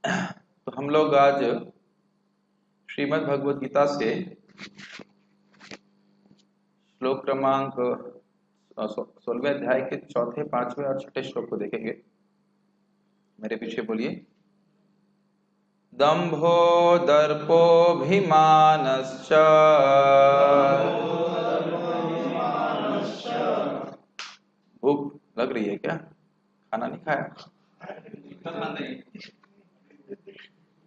तो हम लोग आज श्रीमद् भगवद गीता से श्लोक क्रमांक 16वें अध्याय के चौथे, पांचवें और छठे श्लोक को देखेंगे। मेरे पीछे बोलिए। दंभो दर्पोऽभिमानश्च भूख लग रही है क्या? खाना नहीं खाया?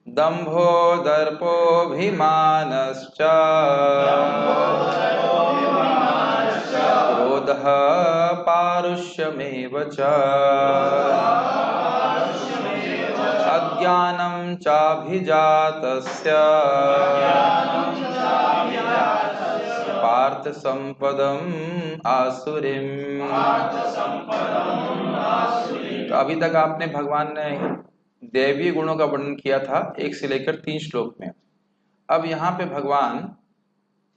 दंभो दर्पोऽभिमानश्च क्रोधः पारुष्यमेव च अज्ञानं चाभिजातस्य पार्थ संपदम् आसुरीम्। तो अभी तक आपने भगवान ने दैवीय गुणों का वर्णन किया था 1 से लेकर 3 श्लोक में। अब यहाँ पे भगवान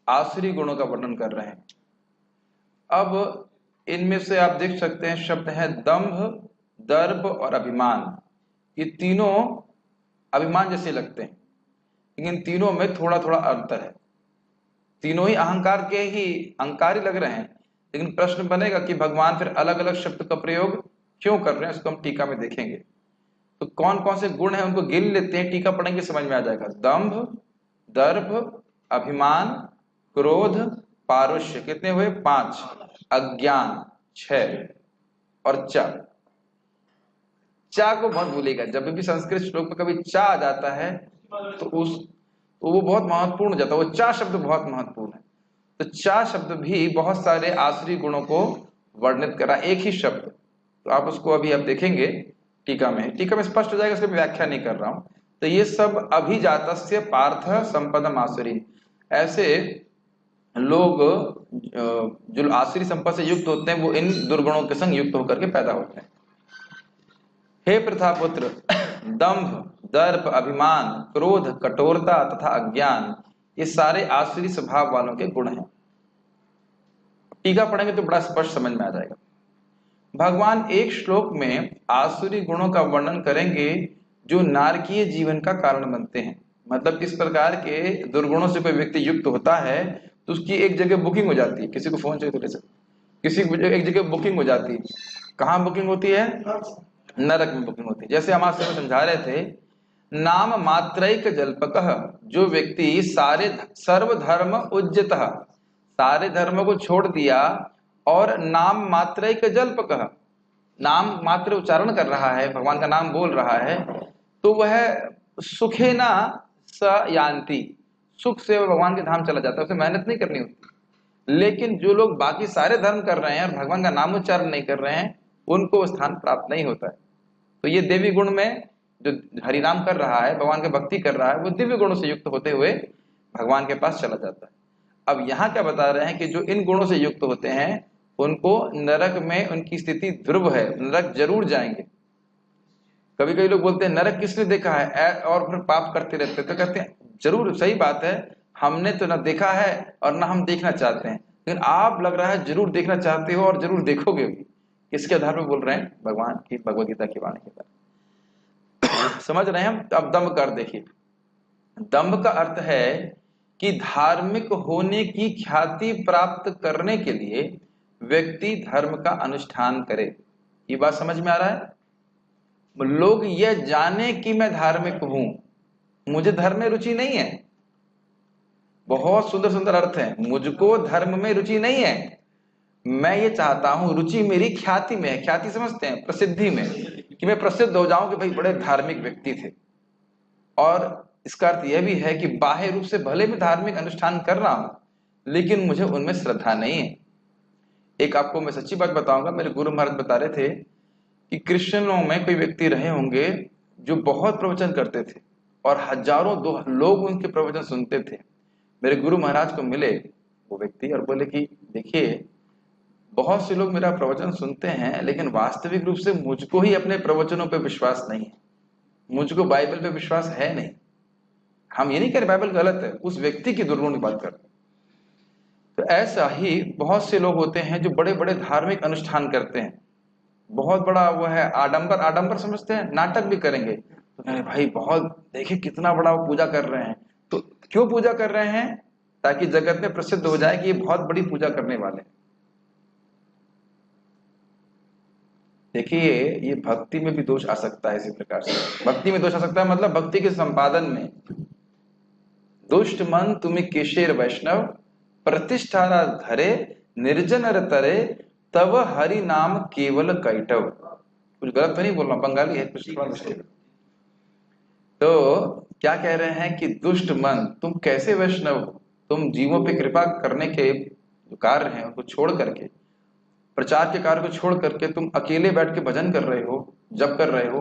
आसुरी गुणों का वर्णन कर रहे हैं। अब इनमें से आप देख सकते हैं शब्द है दंभ, दर्प और अभिमान। ये तीनों अभिमान जैसे लगते हैं, लेकिन तीनों में थोड़ा थोड़ा अंतर है। तीनों ही अहंकार के ही अहंकारी लग रहे हैं, लेकिन प्रश्न बनेगा कि भगवान फिर अलग अलग शब्द का प्रयोग क्यों कर रहे हैं, उसको हम टीका में देखेंगे। तो कौन कौन से गुण हैं उनको गिन लेते हैं, टीका पढ़ेंगे समझ में आ जाएगा। दंभ, दर्प, अभिमान, क्रोध, पारुष्य, कितने हुए? 5। अज्ञान 6 और चा। चा को बहुत भूलेगा, जब भी संस्कृत श्लोक में कभी चा आ जाता है तो वो बहुत महत्वपूर्ण हो जाता है। वो चा शब्द बहुत महत्वपूर्ण है। तो चा शब्द भी बहुत सारे आसुरी गुणों को वर्णित करा, एक ही शब्द। तो आप उसको अभी आप देखेंगे टीका में स्पष्ट हो जाएगा, इसलिए व्याख्या नहीं कर रहा हूं। तो ये सब अभिजातस्य पार्थ संपदम आसुरी, ऐसे लोग जो आसुरी संपद से युक्त होते हैं वो इन दुर्गुणों के संग युक्त होकर के पैदा होते हैं। हे प्रथापुत्र, दंभ, दर्प, अभिमान, क्रोध, कठोरता तथा अज्ञान, ये सारे आसुरी स्वभाव वालों के गुण हैं। टीका पढ़ेंगे तो बड़ा स्पष्ट समझ में आ जाएगा। भगवान एक श्लोक में आसुरी गुणों का वर्णन करेंगे जो नारकीय जीवन का कारण बनते हैं। मतलब इस प्रकार के दुर्गुणों से कोई व्यक्ति युक्त होता है तो उसकी एक जगह बुकिंग हो जाती है। किसी को फोन चाहिए तो ले सकते, किसी एक जगह बुकिंग हो जाती है। कहाँ बुकिंग होती है? नरक में बुकिंग होती है। जैसे हम आपसे समझा रहे थे, नाम मात्रैक जल्पकः, जो व्यक्ति सर्वधर्म उज्जतः, सारे धर्मों को छोड़ दिया और नाम मात्रैक जल्पकः, नाम मात्र उच्चारण कर रहा है, भगवान का नाम बोल रहा है, तो वह सुखे ना स यान्ति, सुख से भगवान के धाम चला जाता है। उसे मेहनत नहीं करनी होती। लेकिन जो लोग बाकी सारे धर्म कर रहे हैं और भगवान का नाम उच्चारण नहीं कर रहे हैं, उनको स्थान प्राप्त नहीं होता है। तो ये देवी गुण में जो हरिनाम कर रहा है, भगवान की भक्ति कर रहा है, वो दिव्य गुणों से युक्त होते हुए भगवान के पास चला जाता है। अब यहाँ क्या बता रहे हैं कि जो इन गुणों से युक्त होते हैं उनको नरक में उनकी स्थिति ध्रुव है, नरक जरूर जाएंगे। कभी कभी लोग बोलते हैं नरक किसने देखा है, और फिर पाप करते रहते, तो कहते हैं जरूर सही बात है, हमने तो ना देखा है और ना हम देखना चाहते हैं, लेकिन आप लग रहा है जरूर देखना चाहते हो और जरूर देखोगे भी। किसके आधार पर बोल रहे हैं? भगवान की भगवद गीता की वाणी के आधार। समझ रहे हैं हम? अब दंभ का अर्थ देखिए। दंभ का अर्थ है कि धार्मिक होने की ख्याति प्राप्त करने के लिए व्यक्ति धर्म का अनुष्ठान करे। ये बात समझ में आ रहा है? लोग यह जाने कि मैं धार्मिक हूं, मुझे धर्म में रुचि नहीं है। बहुत सुंदर सुंदर अर्थ है। मुझको धर्म में रुचि नहीं है, मैं ये चाहता हूं, रुचि मेरी ख्याति में है। ख्याति समझते हैं? प्रसिद्धि में, कि मैं प्रसिद्ध हो जाऊं कि भाई बड़े धार्मिक व्यक्ति थे। और इसका अर्थ यह भी है कि बाह्य रूप से भले मैं धार्मिक अनुष्ठान कर रहा हूं, लेकिन मुझे उनमें श्रद्धा नहीं है। एक आपको मैं सच्ची बात बताऊंगा, मेरे गुरु महाराज बता रहे थे कि क्रिश्चियनों में कोई व्यक्ति रहे होंगे जो बहुत प्रवचन करते थे और हजारों लोग उनके प्रवचन सुनते थे। मेरे गुरु महाराज को मिले वो व्यक्ति और बोले कि देखिए, बहुत से लोग मेरा प्रवचन सुनते हैं, लेकिन वास्तविक रूप से मुझको ही अपने प्रवचनों पे विश्वास नहीं है, मुझको बाइबल पे विश्वास है नहीं। हम ये नहीं कह रहे बाइबल गलत है, उस व्यक्ति की दुर्गुण की बात कर रहे। तो ऐसा ही बहुत से लोग होते हैं जो बड़े बड़े धार्मिक अनुष्ठान करते हैं, बहुत बड़ा वो है आडंबर। आडंबर समझते हैं? नाटक भी करेंगे। तो कहे भाई बहुत देखे कितना बड़ा वो पूजा कर रहे हैं। तो क्यों पूजा कर रहे हैं? ताकि जगत में प्रसिद्ध हो जाए कि ये बहुत बड़ी पूजा करने वाले हैं। देखिए ये भक्ति में भी दोष आ सकता है। इसी प्रकार से भक्ति में दोष आ सकता है, मतलब भक्ति के संपादन में। दुष्ट मन तुम्हें केशेर वैष्णव प्रतिष्ठारा धरे निर्जन तरे तब हरि नाम केवल कैटव। कुछ गलत तो नहीं बोल रहा, बंगाली है कुछ थोड़ा मिस्टेक। तो क्या कह रहे हैं कि दुष्ट मन तुम कैसे वैष्णव हो? तुम जीवों पे कृपा करने के जो कार्य हैं उनको छोड़ करके, प्रचार के कार्य को छोड़ करके तुम अकेले बैठ के भजन कर रहे हो, जप कर रहे हो।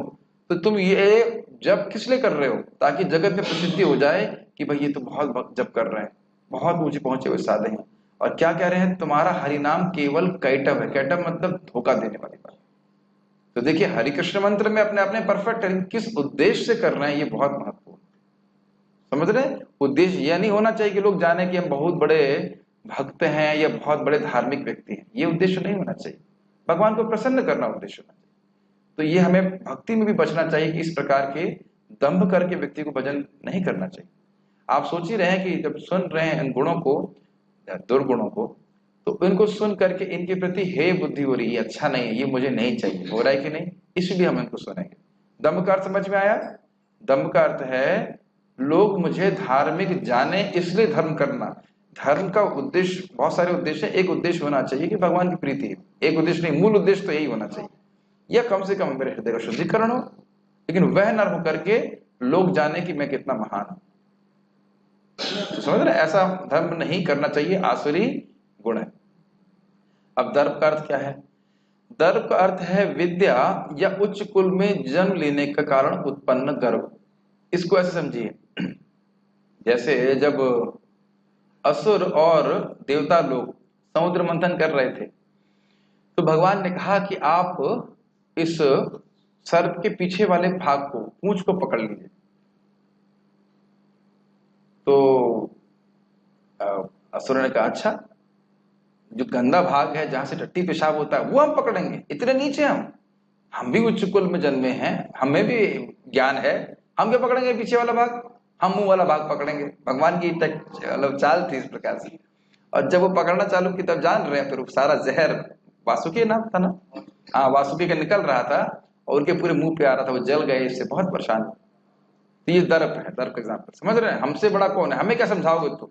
तो तुम ये जप किस लिए कर रहे हो? ताकि जगत में प्रसिद्धि हो जाए कि भाई ये तो बहुत जप कर रहे हैं, बहुत ऊंचे पहुंचे हुए साधे हैं। और क्या कह रहे हैं? तुम्हारा हरिनाम केवल कैटव है। कैटव मतलब धोखा देने वाली बात। तो देखिए हरि कृष्ण मंत्र में अपने अपने परफेक्ट है, किस उद्देश्य से कर रहे हैं ये बहुत महत्वपूर्ण। समझ रहे हैं? उद्देश्य यह नहीं होना चाहिए कि लोग जाने कि हम बहुत बड़े भक्त हैं या बहुत बड़े धार्मिक व्यक्ति हैं। ये उद्देश्य नहीं होना चाहिए। भगवान को प्रसन्न करना उद्देश्य होना चाहिए। तो ये हमें भक्ति में भी बचना चाहिए कि इस प्रकार के दंभ करके व्यक्ति को भजन नहीं करना चाहिए। आप सोच ही रहे हैं कि जब सुन रहे हैं इन गुणों को, दुर्गुणों को, तो इनको सुन करके इनके प्रति हे बुद्धि हो रही है, अच्छा नहीं है, ये मुझे नहीं चाहिए, हो रहा है कि नहीं? इसलिए हम इनको सुनेंगे। दंभ का अर्थ समझ में आया? दंभ का अर्थ है लोग मुझे धार्मिक जाने इसलिए धर्म करना। धर्म का उद्देश्य बहुत सारे उद्देश्य है। एक उद्देश्य होना चाहिए कि भगवान की प्रीति। एक उद्देश्य नहीं, मूल उद्देश्य तो यही होना चाहिए, या कम से कम मेरे हृदय का शुद्धिकरण हो। लेकिन वह न हो करके लोग जाने कि मैं कितना महान हूं। तो समझ रहे? ऐसा धर्म नहीं करना चाहिए, आसुरी गुण है। अब दर्प का अर्थ क्या है? दर्प का अर्थ है विद्या या उच्च कुल में जन्म लेने का कारण उत्पन्न गर्व। इसको ऐसे समझिए, जैसे जब असुर और देवता लोग समुद्र मंथन कर रहे थे, तो भगवान ने कहा कि आप इस सर्प के पीछे वाले भाग को, पूंछ को पकड़ लीजिए। तो असुर ने कहा अच्छा, जो गंदा भाग है जहां से टट्टी पेशाब होता है वो हम पकड़ेंगे? इतने नीचे हम भी उच्च कुल में जन्मे हैं, हमें भी ज्ञान है, हम क्या पकड़ेंगे पीछे वाला भाग? हम मुंह वाला भाग पकड़ेंगे। भगवान की मतलब चाल थी इस प्रकार से। और जब वो पकड़ना चालू की तब जान रहे हैं फिर सारा जहर, वासुकी नाम था ना, हाँ वासुकी का निकल रहा था और उनके पूरे मुंह पे आ रहा था, वो जल गए, इससे बहुत परेशान। तो ये दर्प है, दर्प का एग्जाम्पल। समझ रहे हैं? हमसे बड़ा कौन है, हमें क्या समझाओगे तुम?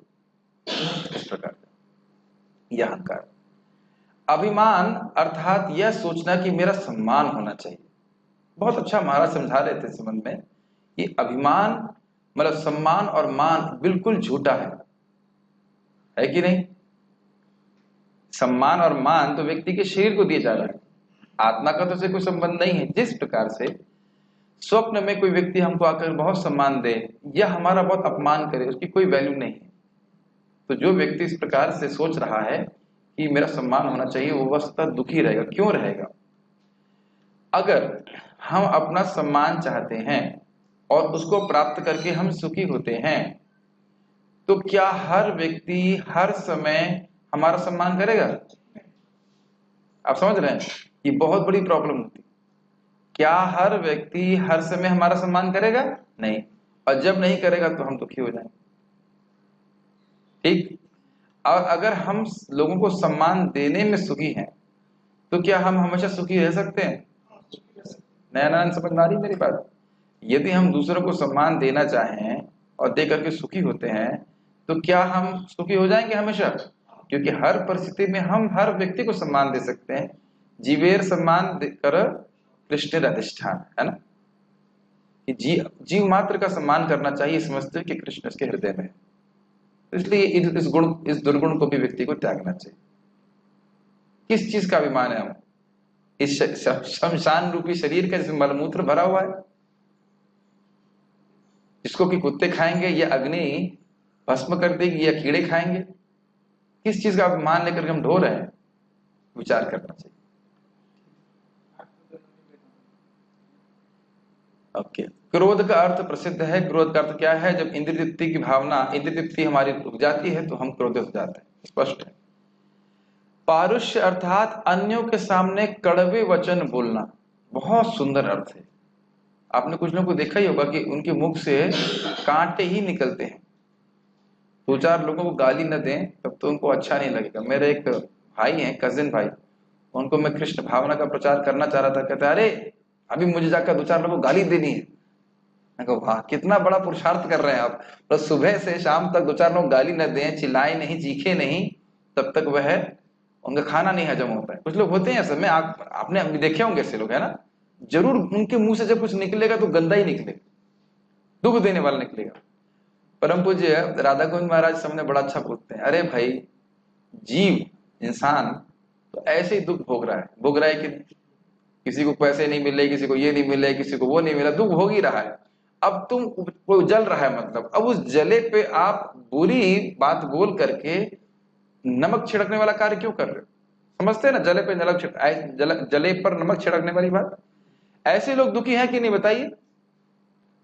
इस प्रकार यह अहंकार। अभिमान अर्थात यह सोचना कि मेरा सम्मान होना चाहिए। बहुत अच्छा महाराज समझा रहे थे इस संबंध में कि अभिमान मतलब सम्मान और मान बिल्कुल झूठा है कि नहीं? सम्मान और मान तो व्यक्ति के शरीर को दिया जा रहा है, आत्मा का तो से कोई संबंध नहीं है। जिस प्रकार से स्वप्न में कोई व्यक्ति हमको आकर बहुत सम्मान दे या हमारा बहुत अपमान करे, उसकी कोई वैल्यू नहीं है। तो जो व्यक्ति इस प्रकार से सोच रहा है कि मेरा सम्मान होना चाहिए, वो वस्तुतः दुखी रहेगा। क्यों रहेगा? अगर हम अपना सम्मान चाहते हैं और उसको प्राप्त करके हम सुखी होते हैं, तो क्या हर व्यक्ति हर समय हमारा सम्मान करेगा? आप समझ रहे हैं? ये बहुत बड़ी प्रॉब्लम होती। क्या हर व्यक्ति हर समय हमारा सम्मान करेगा? नहीं। और जब नहीं करेगा तो हम दुखी हो जाएंगे। ठीक। और अगर हम लोगों को सम्मान देने में सुखी हैं, तो क्या हम हमेशा सुखी रह सकते हैं? नया नया समझ में आ रही मेरी बात? यदि हम दूसरों को सम्मान देना चाहें और दे करके सुखी होते हैं, तो क्या हम सुखी हो जाएंगे हमेशा? क्योंकि हर परिस्थिति में हम हर व्यक्ति को सम्मान दे सकते हैं। जीवेर सम्मान कर कृष्ण अधिष्ठान, है ना? कि जीव मात्र का सम्मान करना चाहिए, समझते कि कृष्ण उसके हृदय में है। इसलिए इस दुर्गुण को भी व्यक्ति को त्यागना चाहिए। किस चीज का अभिमान है हम? इस शमशान रूपी शरीर का जिसमें मलमूत्र भरा हुआ है, जिसको कि कुत्ते खाएंगे या अग्नि भस्म कर देगी या कीड़े खाएंगे। किस चीज का अभिमान लेकर के हम ढो रहे हैं? विचार करना चाहिए। ओके। क्रोध का अर्थ प्रसिद्ध है। क्रोध का अर्थ क्या है? जब इंद्रिय तृप्ति की भावना, इंद्रिय तृप्ति हमारी रुक जाती है तो हम क्रोधित हो जाते हैं। स्पष्ट है। पारुष्य अर्थात अन्यों के सामने कड़वे वचन बोलना। बहुत सुंदर अर्थ है। आपने कुछ लोगों को देखा ही होगा कि उनके मुख से कांटे ही निकलते हैं। दो चार लोगों को गाली न दें तब तो उनको अच्छा नहीं लगेगा। मेरे एक भाई हैं, कजिन भाई, उनको मैं कृष्ण भावना का प्रचार करना चाह रहा था, कहते अरे अभी मुझे जाकर दो चार लोगों को गाली देनी है। मैं कहा वाह, कितना बड़ा पुरुषार्थ कर रहे हैं आप। तो सुबह से शाम तक दो चार लोग गाली न दें, चिल्लाए नहीं, चीखे नहीं, तब तक वह उनका खाना नहीं हजम होता है। कुछ लोग होते हैं ऐसे में, आपने देखे होंगे ऐसे लोग, है ना। जरूर उनके मुंह से जब कुछ निकलेगा तो गंदा ही निकलेगा, दुख देने वाला निकलेगा। परम पूज्य राधा गोविंद महाराज सामने बड़ा अच्छा बोलते हैं, अरे भाई जीव इंसान तो ऐसे ही दुख भोग रहा है कि किसी को पैसे नहीं मिल रहे, किसी को ये नहीं मिल रहा, किसी को वो नहीं मिला, दुख भोग ही रहा है। अब तुम वो जल रहा है, मतलब अब उस जले पे आप बुरी बात बोल करके नमक छिड़कने वाला कार्य क्यों कर रहे हो? समझते हैं ना, जले पे जले पर नमक छिड़कने वाली बात। ऐसे लोग दुखी हैं कि नहीं बताइए?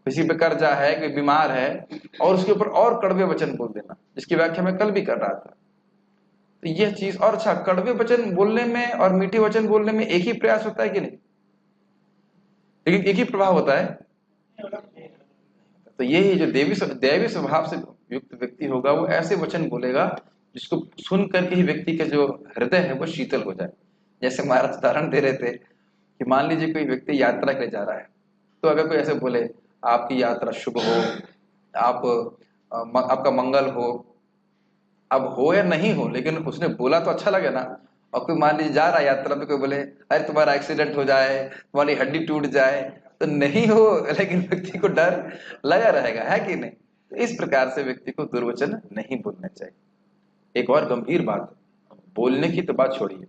किसी पे कर्जा है, कोई बीमार है, और उसके ऊपर और कड़वे वचन बोल देना, जिसकी व्याख्या मैं कल भी कर रहा था। तो यह चीज, और अच्छा, कड़वे वचन बोलने में और मीठे वचन बोलने में एक ही प्रयास होता है कि नहीं? लेकिन एक ही प्रभाव होता है। तो यही जो दैवी स्वभाव से युक्त व्यक्ति होगा, वो ऐसे वचन बोलेगा जिसको सुन करके ही व्यक्ति का जो हृदय है वो शीतल हो जाए। जैसे महाराज उदाहरण दे रहे थे कि मान लीजिए कोई व्यक्ति यात्रा के लिए जा रहा है, तो अगर कोई ऐसे बोले आपकी यात्रा शुभ हो, आपका मंगल हो, अब हो या नहीं हो, लेकिन उसने बोला तो अच्छा लगे ना। और कोई मान लीजिए जा रहा है यात्रा पे, कोई बोले अरे तुम्हारा एक्सीडेंट हो जाए, तुम्हारी हड्डी टूट जाए, तो नहीं हो, लेकिन व्यक्ति को डर लगा रहेगा, है कि नहीं? तो इस प्रकार से व्यक्ति को दुर्वचन नहीं बोलना चाहिए। एक और गंभीर बात, बोलने की तो बात छोड़िए,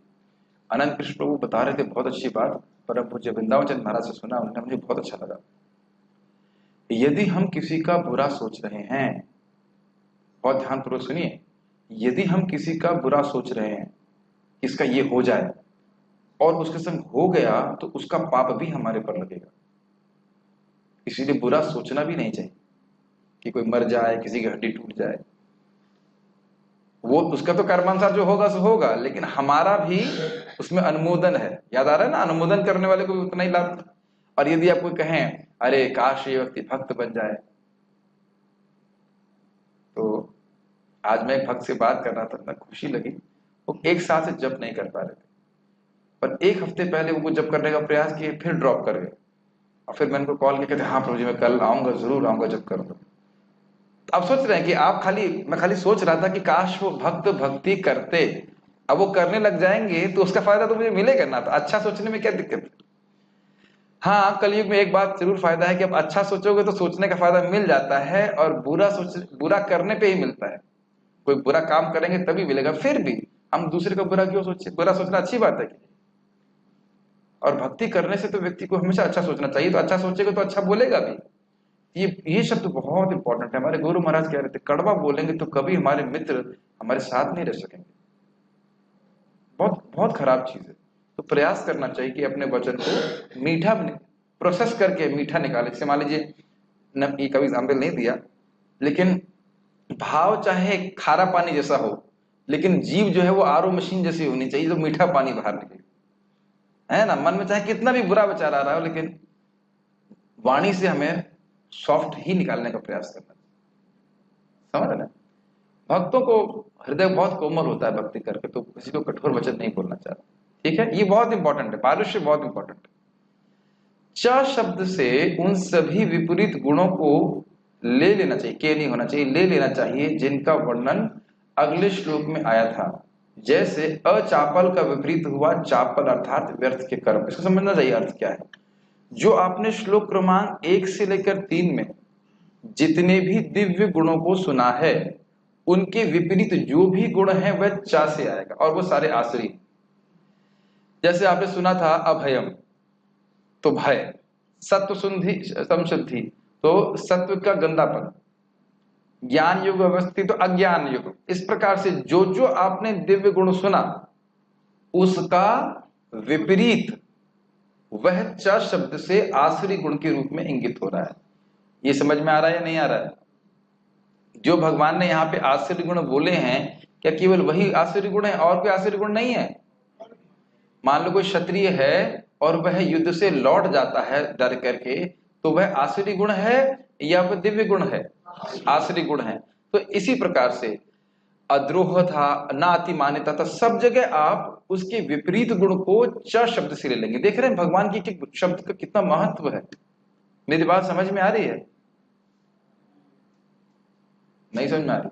अनंत कृष्ण प्रभु बता रहे थे बहुत अच्छी बात, परम पूज्य वृंदावन चंद्र महाराज से सुना, उन्हें मुझे बहुत अच्छा लगा। यदि हम किसी का बुरा सोच रहे हैं, बहुत ध्यानपूर्वक सुनिए, यदि हम किसी का बुरा सोच रहे हैं, इसका ये हो जाए, और उसके संग हो गया, तो उसका पाप भी हमारे पर लगेगा। इसीलिए बुरा सोचना भी नहीं चाहिए कि कोई मर जाए, किसी की हड्डी टूट जाए। वो उसका तो कर्मानुसार जो होगा सो होगा, लेकिन हमारा भी उसमें अनुमोदन है। याद आ रहा है ना, अनुमोदन करने वाले को भी उतना ही लाभ। और यदि आप कोई कहें अरे काश ये व्यक्ति भक्त बन जाए, तो आज मैं एक भक्त से बात कर रहा था, इतना खुशी लगी। वो एक साल से जप नहीं कर पा रहे थे, पर एक हफ्ते पहले वो जप करने का प्रयास किए, फिर ड्रॉप कर गए। और फिर मैंने उनको कॉल किया, कहते हाँ प्रभु जी मैं कल आऊंगा, जरूर आऊंगा, जप करूंगा। आप सोच रहे हैं कि मैं खाली सोच रहा था कि काश वो भक्त भक्ति करते। अब वो करने लग जाएंगे तो उसका फायदा तो मुझे मिलेगा ना, तो अच्छा सोचने में क्या दिक्कत है? हाँ, कलयुग में एक बात जरूर फायदा है कि अब अच्छा सोचोगे तो सोचने का फायदा मिल जाता है, और बुरा करने पे ही मिलता है। कोई बुरा काम करेंगे तभी मिलेगा। फिर भी हम दूसरे का बुरा क्यों सोचे? बुरा सोचना अच्छी बात है कि? और भक्ति करने से तो व्यक्ति को हमेशा अच्छा सोचना चाहिए, तो अच्छा सोचेगा तो अच्छा बोलेगा भी। ये शब्द बहुत इंपॉर्टेंट है। हमारे गुरु महाराज कह रहे थे, कड़वा बोलेंगे तो कभी हमारे मित्र हमारे साथ नहीं रह सकेंगे। बहुत बहुत खराब चीज है। तो प्रयास करना चाहिए कि अपने वचन को मीठा प्रोसेस करके मीठा निकाले। जैसे मान लीजिए, ये कभी एग्जाम्पल नहीं दिया, लेकिन भाव चाहे खारा पानी जैसा हो, लेकिन जीव जो है वो आरओ मशीन जैसी होनी चाहिए, जो मीठा पानी बाहर निकले, है ना। मन में चाहे कितना भी बुरा विचार आ रहा हो, लेकिन वाणी से हमें सॉफ्ट ही निकालने का प्रयास करना चाहिए। समझ रहे ना? भक्तों को हृदय बहुत कोमल होता है भक्ति करके, तो किसी को कठोर वचन नहीं बोलना चाहता। ठीक है, ये बहुत इंपॉर्टेंट है, पारुष्य बहुत इंपॉर्टेंट है। च शब्द से उन सभी विपरीत गुणों को ले लेना चाहिए, के नहीं होना चाहिए, ले लेना चाहिए, जिनका वर्णन अगले श्लोक में आया था। जैसे अचापल का विपरीत हुआ चापल, अर्थात व्यर्थ के कर्म। इसको समझना चाहिए अर्थ क्या है। जो आपने श्लोक क्रमांक 1 से लेकर 3 में जितने भी दिव्य गुणों को सुना है, उनके विपरीत जो भी गुण है वह चा से आएगा, और वो सारे आश्री। जैसे आपने सुना था अभयम, तो भय, सत्व संशुद्धि, तो सत्व का गंदापन, ज्ञान युग अवस्थित तो अज्ञान युग। इस प्रकार से जो जो आपने दिव्य गुण सुना, उसका विपरीत वह च शब्द से आश्री गुण के रूप में इंगित हो रहा है। ये समझ में आ रहा है या नहीं आ रहा है? जो भगवान ने यहाँ पे आश्चर्य गुण बोले हैं, क्या केवल वही आश्चर्य गुण है और कोई आश्चर्य गुण नहीं है? मान लो कोई क्षत्रिय है और वह युद्ध से लौट जाता है डर करके, तो वह आसुरी गुण है या वह दिव्य गुण है? आसुरी गुण है। तो इसी प्रकार से अद्रोह था, नातिमान्यता था, सब जगह आप उसके विपरीत गुण को च शब्द से ले लेंगे। देख रहे हैं भगवान की कि शब्द का कितना महत्व है। मेरी बात समझ में आ रही है? नहीं समझ में आ रही?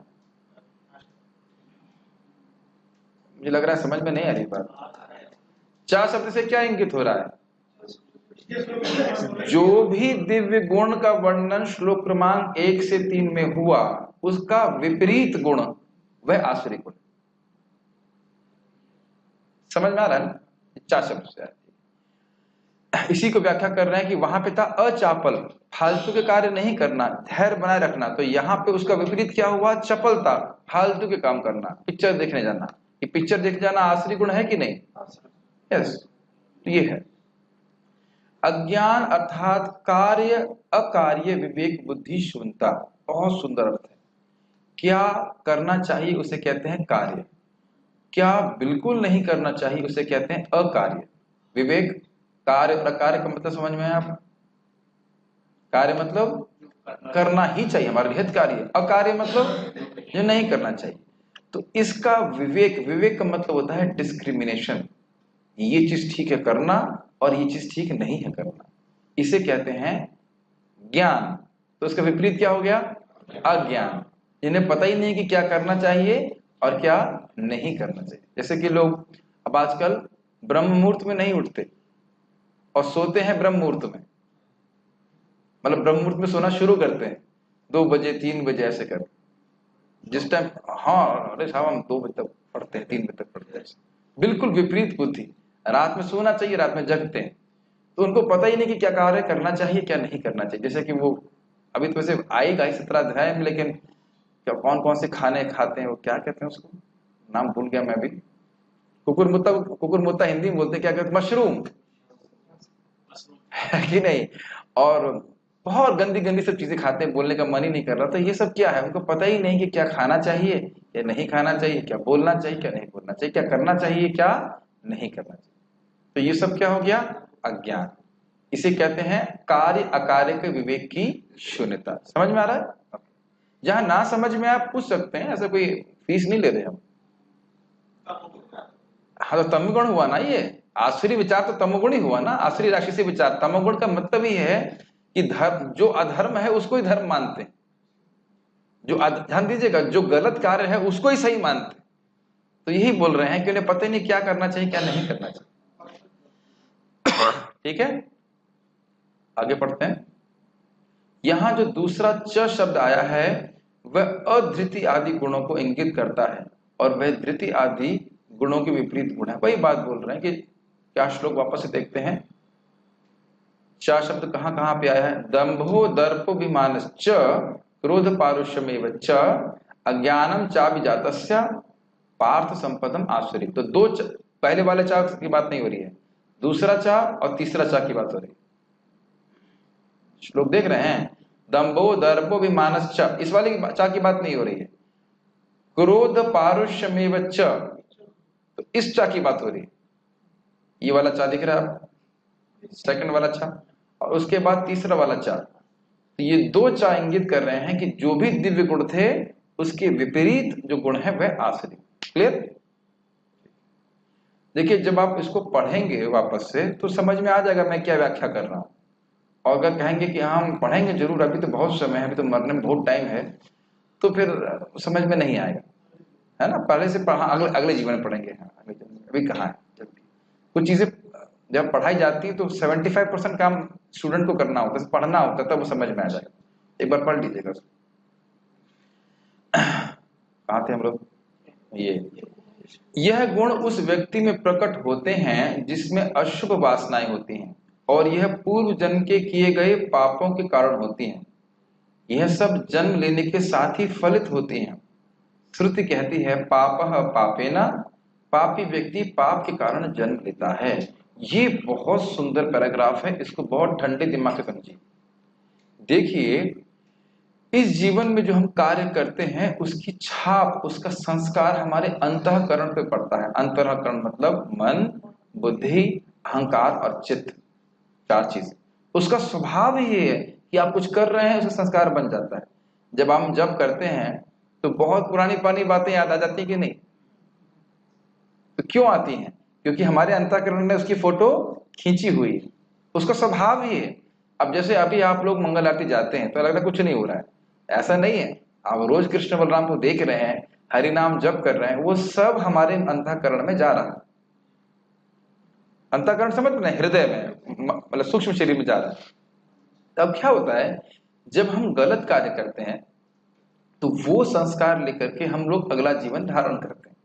मुझे लग रहा है समझ में नहीं आ रही बात। चा शब्द से क्या इंगित हो रहा है? जो भी दिव्य गुण का वर्णन श्लोक क्रमांक 1 से 3 में हुआ, उसका विपरीत गुण वह आसुरी गुण। समझ में आ रहा है ना? चा शब्द से इसी को व्याख्या कर रहे हैं कि वहां पे था अचापल, फालतू के कार्य नहीं करना, धैर्य बनाए रखना। तो यहाँ पे उसका विपरीत क्या हुआ? चपलता, फालतू के काम करना, पिक्चर देखने जाना। कि पिक्चर देख जाना आसुरी गुण है कि नहीं? यस, तो ये है अज्ञान अर्थात कार्य अकार्य विवेक बुद्धि शून्यता। बहुत सुंदर अर्थ है। क्या करना चाहिए उसे कहते हैं कार्य, क्या बिल्कुल नहीं करना चाहिए उसे कहते हैं अकार्य। विवेक, कार्य और अकार्य का मतलब समझ में है आप? कार्य मतलब करना ही चाहिए, हमारा निहित कार्य। अकार्य मतलब जो नहीं करना चाहिए। तो इसका विवेक, विवेक का मतलब होता है डिस्क्रिमिनेशन। ये चीज ठीक है करना और ये चीज ठीक नहीं है करना, इसे कहते हैं ज्ञान। तो उसका विपरीत क्या हो गया? अज्ञान। इन्हें पता ही नहीं कि क्या करना चाहिए और क्या नहीं करना चाहिए। जैसे कि लोग अब आजकल ब्रह्म मुहूर्त में नहीं उठते और सोते हैं ब्रह्म मुहूर्त में। मतलब ब्रह्म मुहूर्त में सोना शुरू करते हैं 2 बजे 3 बजे ऐसे कर, जिस टाइम हाँ अरे साहब हम 2 बजे तक पढ़ते हैं, 3 बजे तक पढ़ते हैं। बिल्कुल विपरीत बुद्धि। रात में सोना चाहिए, रात में जगते हैं। तो उनको पता ही नहीं कि क्या कार्य करना चाहिए क्या नहीं करना चाहिए। जैसे कि वो अभी तो वैसे आएगा ही 17 अध्याय में, लेकिन क्या कौन कौन से खाने खाते हैं, वो क्या कहते हैं उसको, नाम भूल गया मैं भी। कुकुरमुत्ता हिंदी में बोलते हैं, क्या कहते हैं? मशरूम है कि नहीं? और बहुत गंदी गंदी सब चीजें खाते हैं, बोलने का मन ही नहीं कर रहा। तो ये सब क्या है? उनको पता ही नहीं कि क्या खाना चाहिए या नहीं खाना चाहिए, क्या बोलना चाहिए क्या नहीं बोलना चाहिए, क्या करना चाहिए क्या नहीं करना चाहिए। तो ये सब क्या हो गया? अज्ञान। इसे कहते हैं कार्य अकार्य के विवेक की शून्यता। समझ में आ रहा है? जहां ना समझ में आप पूछ सकते हैं, ऐसा कोई फीस नहीं ले रहे हम। हाँ, तो तमगुण हुआ ना ये। आसुरी विचार तो तमोगुण ही हुआ ना, आसुरी राक्षसी विचार। तमोगुण का मतलब ही है कि धर्म, जो अधर्म है उसको ही धर्म मानते हैं, जो ध्यान दीजिएगा, जो गलत कार्य है उसको ही सही मानते हैं। तो यही बोल रहे हैं कि उन्हें पता ही नहीं क्या करना चाहिए क्या नहीं करना चाहिए। ठीक है, आगे पढ़ते हैं। यहां जो दूसरा च शब्द आया है वह अधृति आदि गुणों को इंगित करता है, और वह धृति आदि गुणों के विपरीत गुण है। वही बात बोल रहे हैं कि क्या श्लोक वापस से देखते हैं। च शब्द कहां कहां पे आया है? दंभो दर्पोभिमानश्च क्रोध पारुष्यमेव च अज्ञानम चाभिजातस्य पार्थ संपदम आसुरी। तो दो पहले वाले चा की बात नहीं हो रही है, दूसरा चा और तीसरा चा की बात हो रही है। श्लोक देख रहे हैं? दंभो दर्पोभिमानश्च, इस वाले चा की बात नहीं हो रही है। क्रोध पारुष्यमेव च, तो इस चा की बात हो रही है। ये वाला चा दिख रहा है आप, सेकंड वाला चा, और उसके बाद तीसरा वाला चा। तो ये दो चा इंगित कर रहे हैं कि जो भी दिव्य गुण थे उसके विपरीत जो गुण है वह आसुरी। क्लियर? देखिए, जब आप इसको पढ़ेंगे वापस से तो समझ में आ जाएगा मैं क्या व्याख्या कर रहा हूं। और अगर कहेंगे कि हाँ हम पढ़ेंगे जरूर, अभी तो बहुत समय है, अभी तो मरने में बहुत टाइम है, तो फिर समझ में नहीं आएगा, है ना। पहले से पढ़ा, अगले जीवन में पढ़ेंगे। हाँ, अभी कहाँ है जल्दी। कुछ चीजें जब पढ़ाई जाती है तो 75% काम स्टूडेंट को करना होता है, पढ़ना होता है, तब वो समझ में आ जाएगा। एक बार पढ़ लीजिएगा। कहाँ थे हम लोग? यह गुण उस व्यक्ति में प्रकट होते हैं जिसमें अशुभ वासनाएं होती हैं, और यह पूर्व जन्म के किए गए पापों के कारण होती हैं। यह सब जन्म लेने के साथ ही फलित होती हैं। श्रुति कहती है पापः पापेन, पापी व्यक्ति पाप के कारण जन्म लेता है। ये बहुत सुंदर पैराग्राफ है, इसको बहुत ठंडे दिमाग से समझिए। देखिए, इस जीवन में जो हम कार्य करते हैं उसकी छाप, उसका संस्कार हमारे अंतःकरण पे पड़ता है। अंतःकरण मतलब मन, बुद्धि, अहंकार और चित्त, 4 चीजें। उसका स्वभाव ही ये है कि आप कुछ कर रहे हैं, उसका संस्कार बन जाता है। जब हम जप करते हैं तो बहुत पुरानी पुरानी बातें याद आ जाती हैं कि नहीं? तो क्यों आती हैं? क्योंकि हमारे अंतःकरण ने उसकी फोटो खींची हुई है, उसका स्वभाव ही है। अब जैसे अभी आप लोग मंगल आरती जाते हैं तो लगता है कुछ नहीं हो रहा है, ऐसा नहीं है। आप रोज कृष्ण बलराम को देख रहे हैं, हरि नाम जप कर रहे हैं, वो सब हमारे अंतःकरण में जा रहा है। अंतःकरण समझ रहे हैं? हृदय में, मतलब सूक्ष्म शरीर में जा रहा है। तब क्या होता है, जब हम गलत कार्य करते हैं तो वो संस्कार लेकर के हम लोग अगला जीवन धारण करते हैं,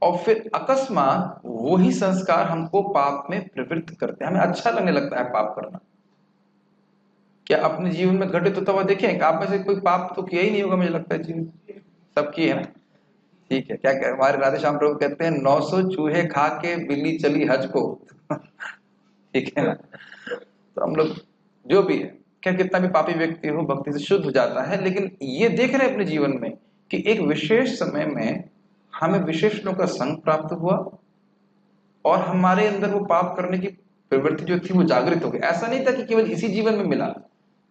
और फिर अकस्मात वही संस्कार हमको पाप में प्रवृत्त करते हैं, हमें अच्छा लगने लगता है पाप करना। क्या अपने जीवन में घटित होता हुआ देखें? आप में से कोई पाप तो किया ही नहीं होगा, मुझे लगता है जीवन सब किए है ना? ठीक है। क्या हमारे राधे श्याम प्रभु कहते हैं, 900 चूहे खा के बिल्ली चली हज को। ठीक है ना? तो हम लोग जो भी है, क्या कितना भी पापी व्यक्ति हो भक्ति से शुद्ध हो जाता है, लेकिन ये देख रहे हैं अपने जीवन में कि एक विशेष समय में हमें विशेष लोगों का संग प्राप्त हुआ और हमारे अंदर वो पाप करने की प्रवृत्ति जो थी वो जागृत हो गई। ऐसा नहीं था कि केवल इसी जीवन में मिला,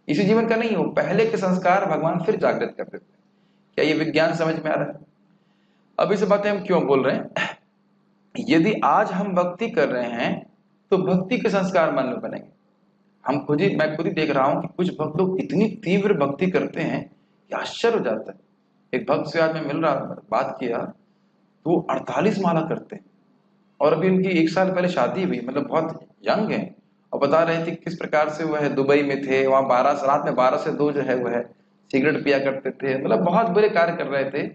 इसी जीवन का नहीं हो, पहले के संस्कार भगवान फिर जागृत कर देते हैं। क्या ये विज्ञान समझ में आ रहा है? अब इस बातें हम क्यों बोल रहे हैं? यदि आज हम भक्ति कर रहे हैं तो भक्ति के संस्कार मन में बनेंगे। मैं खुद ही देख रहा हूं कि कुछ भक्त लोग इतनी तीव्र भक्ति करते हैं कि आश्चर्य हो जाता है। एक भक्त से आज मैं मिल रहा, बात किया, तो वो 48 माला करते हैं, और अभी उनकी 1 साल पहले शादी हुई, मतलब बहुत यंग है, और बता रहे थे किस प्रकार से वह दुबई में थे, वहां 12 रात में 12 से 2 जो है वह सिगरेट पिया करते थे, मतलब बहुत बुरे कार्य कर रहे थे,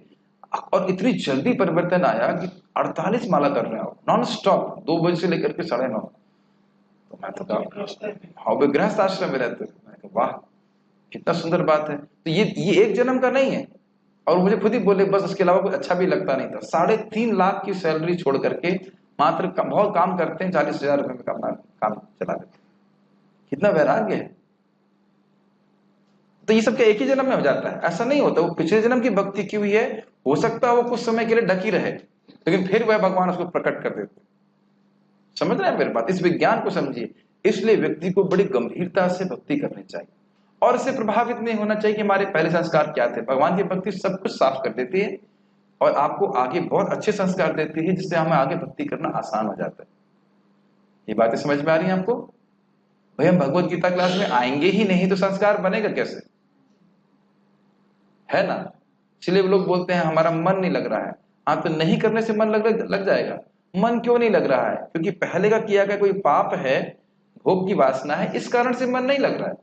और इतनी जल्दी परिवर्तन आया कि 48 माला कर रहे हो नॉन स्टॉप, 2 बजे से लेकर के 9:30। तो मैं तो कहा, हाँ वे गृहस्थ आश्रम में रहते थे। मैं कहा वाह कितना सुंदर बात है। तो ये एक जन्म का नहीं है, और मुझे खुद ही बोले बस, उसके अलावा कुछ अच्छा भी लगता नहीं था। 3.5 लाख की सैलरी छोड़ करके मात्र बहुत काम करते हैं, 40,000 रुपए में अपना काम चला देते हैं। कितना वैराग्य है। तो ये सब क्या एक ही जन्म में हो जाता है? ऐसा नहीं होता। वो पिछले जन्म की भक्ति की हुई है, हो सकता है वो कुछ समय के लिए ढकी रहे, लेकिन फिर वह भगवान उसको प्रकट कर देते। समझ रहे हैं मेरी बात? इस विज्ञान को समझिए। इसलिए व्यक्ति को बड़ी गंभीरता से भक्ति करनी चाहिए, और इससे प्रभावित नहीं होना चाहिए कि हमारे पहले संस्कार क्या थे। भगवान की भक्ति सब कुछ साफ कर देती है और आपको आगे बहुत अच्छे संस्कार देती है, जिससे हमें आगे भक्ति करना आसान हो जाता है। ये बातें समझ में आ रही हैं आपको? भाई हम भगवत गीता क्लास में आएंगे ही नहीं तो संस्कार बनेगा कैसे? है ना? इसलिए लोग बोलते हैं हमारा मन नहीं लग रहा है। हाँ, तो नहीं करने से मन लग जाएगा। मन क्यों नहीं लग रहा है? क्योंकि पहले का किया गया कोई पाप है, भोग की वासना है, इस कारण से मन नहीं लग रहा है।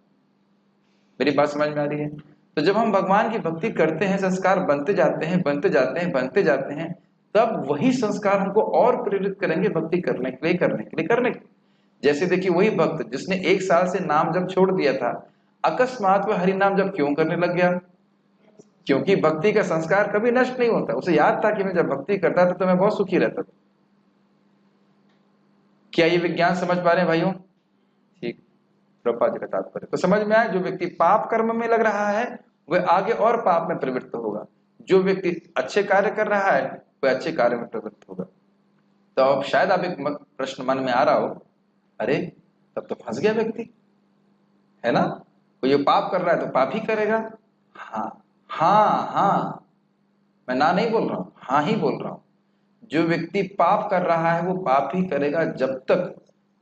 मेरी बात समझ में आ रही है? तो जब हम भगवान की भक्ति करते हैं, संस्कार बनते जाते हैं, बनते जाते हैं, बनते जाते हैं, तब वही संस्कार हमको और प्रेरित करेंगे भक्ति करने के लिए, करने के लिए। जैसे देखिए, वही भक्त जिसने 1 साल से नाम जब छोड़ दिया था, अकस्मात वह हरि नाम जब क्यों करने लग गया? क्योंकि भक्ति का संस्कार कभी नष्ट नहीं होता। उसे याद था कि मैं जब भक्ति करता था तो मैं बहुत सुखी रहता था। क्या ये विज्ञान समझ पा रहे हैं भाइयों? ठीक। प्रभुपाद जी का तात्पर्य तो समझ में आया। जो व्यक्ति पाप कर्म में लग रहा है वह आगे और पाप में प्रवृत्त होगा, जो व्यक्ति अच्छे कार्य कर रहा है वह अच्छे कार्य में प्रवृत्त होगा। तो अब शायद आप एक प्रश्न मन में आ रहा हो, अरे तब तो फंस गया व्यक्ति, है ना? वो ये पाप कर रहा है तो पाप ही करेगा। हाँ हाँ हाँ, मैं ना नहीं बोल रहा हूं, हाँ ही बोल रहा हूं। जो व्यक्ति पाप कर रहा है वो पाप ही करेगा जब तक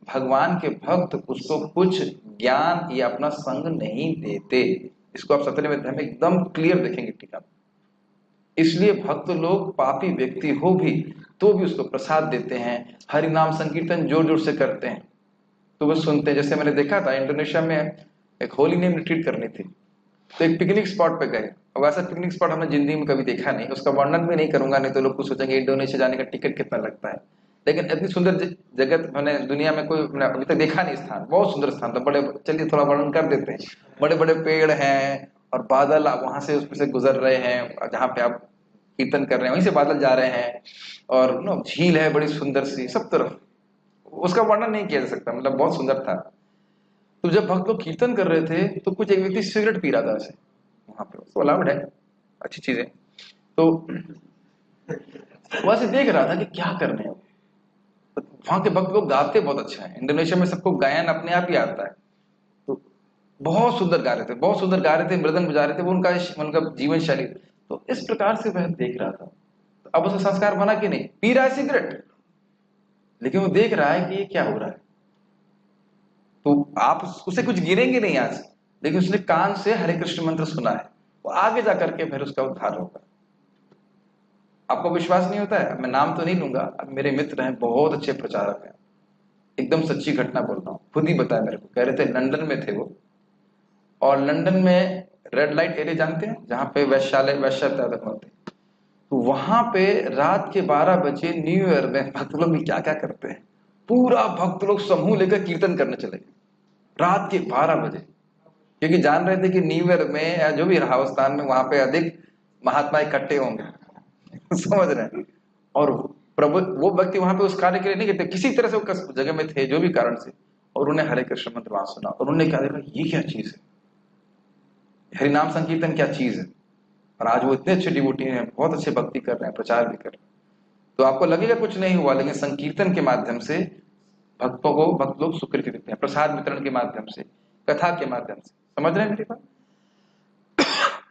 भगवान के भक्त उसको कुछ ज्ञान या अपना संग नहीं देते। इसको आप सत्यनारायण अध्याय में एकदम क्लियर देखेंगे टीका। इसलिए भक्त लोग पापी व्यक्ति हो भी तो भी उसको प्रसाद देते हैं, हरि नाम संकीर्तन जोर जोर से करते हैं, तो वो सुनते हैं। जैसे मैंने देखा था इंडोनेशिया में एक होली नेम रिट्रीट करनी थी, तो एक पिकनिक स्पॉट पे गए। अब ऐसा पिकनिक स्पॉट हमने जिंदगी में कभी देखा नहीं, उसका वर्णन भी नहीं करूंगा, नहीं तो लोग कुछ सोचेंगे इंडोनेशिया जाने का टिकट कितना लगता है। लेकिन इतनी सुंदर जगह मैंने दुनिया में कोई अभी तक देखा नहीं स्थान, बहुत सुंदर स्थान था। बड़े, चलिए थोड़ा वर्णन कर देते हैं। बड़े बड़े पेड़ हैं और बादल वहां से उसमें से गुजर रहे हैं, जहाँ पे आप कीर्तन कर रहे हैं वहीं से बादल जा रहे हैं, और झील है बड़ी सुंदर सी सब तरफ। उसका वर्णन नहीं किया जा सकता, मतलब बहुत सुंदर था। तो जब भक्त लोग कीर्तन कर रहे थे तो कुछ एक व्यक्ति सिगरेट पी रहा था ऐसे वहां पे, तो अलाउड है, अच्छी चीज है। तो वहां से देख रहा था कि क्या कर रहे हैं। तो वहां के भक्त लोग गाते बहुत अच्छा है। इंडोनेशिया में सबको गायन अपने आप ही आता है, तो बहुत सुंदर गा रहे थे, बहुत सुंदर गा रहे थे, मृदंग बजा रहे थे, वो उनका जीवन शैली। तो इस प्रकार से वह देख रहा था। तो अब उसका संस्कार बना कि नहीं? पी रहा है सिगरेट, लेकिन वो देख रहा है कि ये क्या हो रहा है। तो आप उसे कुछ गिरेंगे नहीं आज, लेकिन उसने कान से हरे कृष्ण मंत्र सुना है, वो आगे जाकर के फिर उसका उद्धार होगा। आपको विश्वास नहीं होता है? मैं नाम तो नहीं लूंगा, अब मेरे मित्र हैं, बहुत अच्छे प्रचारक हैं, एकदम सच्ची घटना बोल रहा हूँ, खुद ही बताया मेरे को। कह रहे थे लंदन में थे वो, और लंदन में रेड लाइट एरिया जानते हैं, जहां पे वैश्यालय वैश्य ज्यादा होते हैं, तो वहां पे रात के 12 बजे न्यू ईयर में भक्त लोग भी क्या क्या करते हैं, पूरा भक्त लोग समूह लेकर कीर्तन करने चले गए रात के 12 बजे, क्योंकि जान रहे थे कि न्यू ईयर में या जो भी रहा स्थान में वहां पे अधिक महात्मा इकट्ठे होंगे समझ रहे हैं। और प्रभु वो व्यक्ति वहां पे उस कार्य के लिए नहीं गए थे, किसी तरह से वो जगह में थे जो भी कारण से, और उन्हें हरे कृष्ण मंत्र वहां सुना, और उन्होंने कहा देखा ये क्या चीज है, हरिनाम संकीर्तन क्या चीज है। और आज वो इतने अच्छे डिवोटी हैं, बहुत अच्छे भक्ति कर रहे हैं, प्रचार भी कर रहे हैं। तो आपको लगेगा कुछ नहीं हुआ, लेकिन संकीर्तन के माध्यम से भक्तों को भक्त लोग स्वीकृति देते हैं, प्रसाद वितरण के माध्यम से, कथा के माध्यम से। समझ रहे हैं मेरी बात?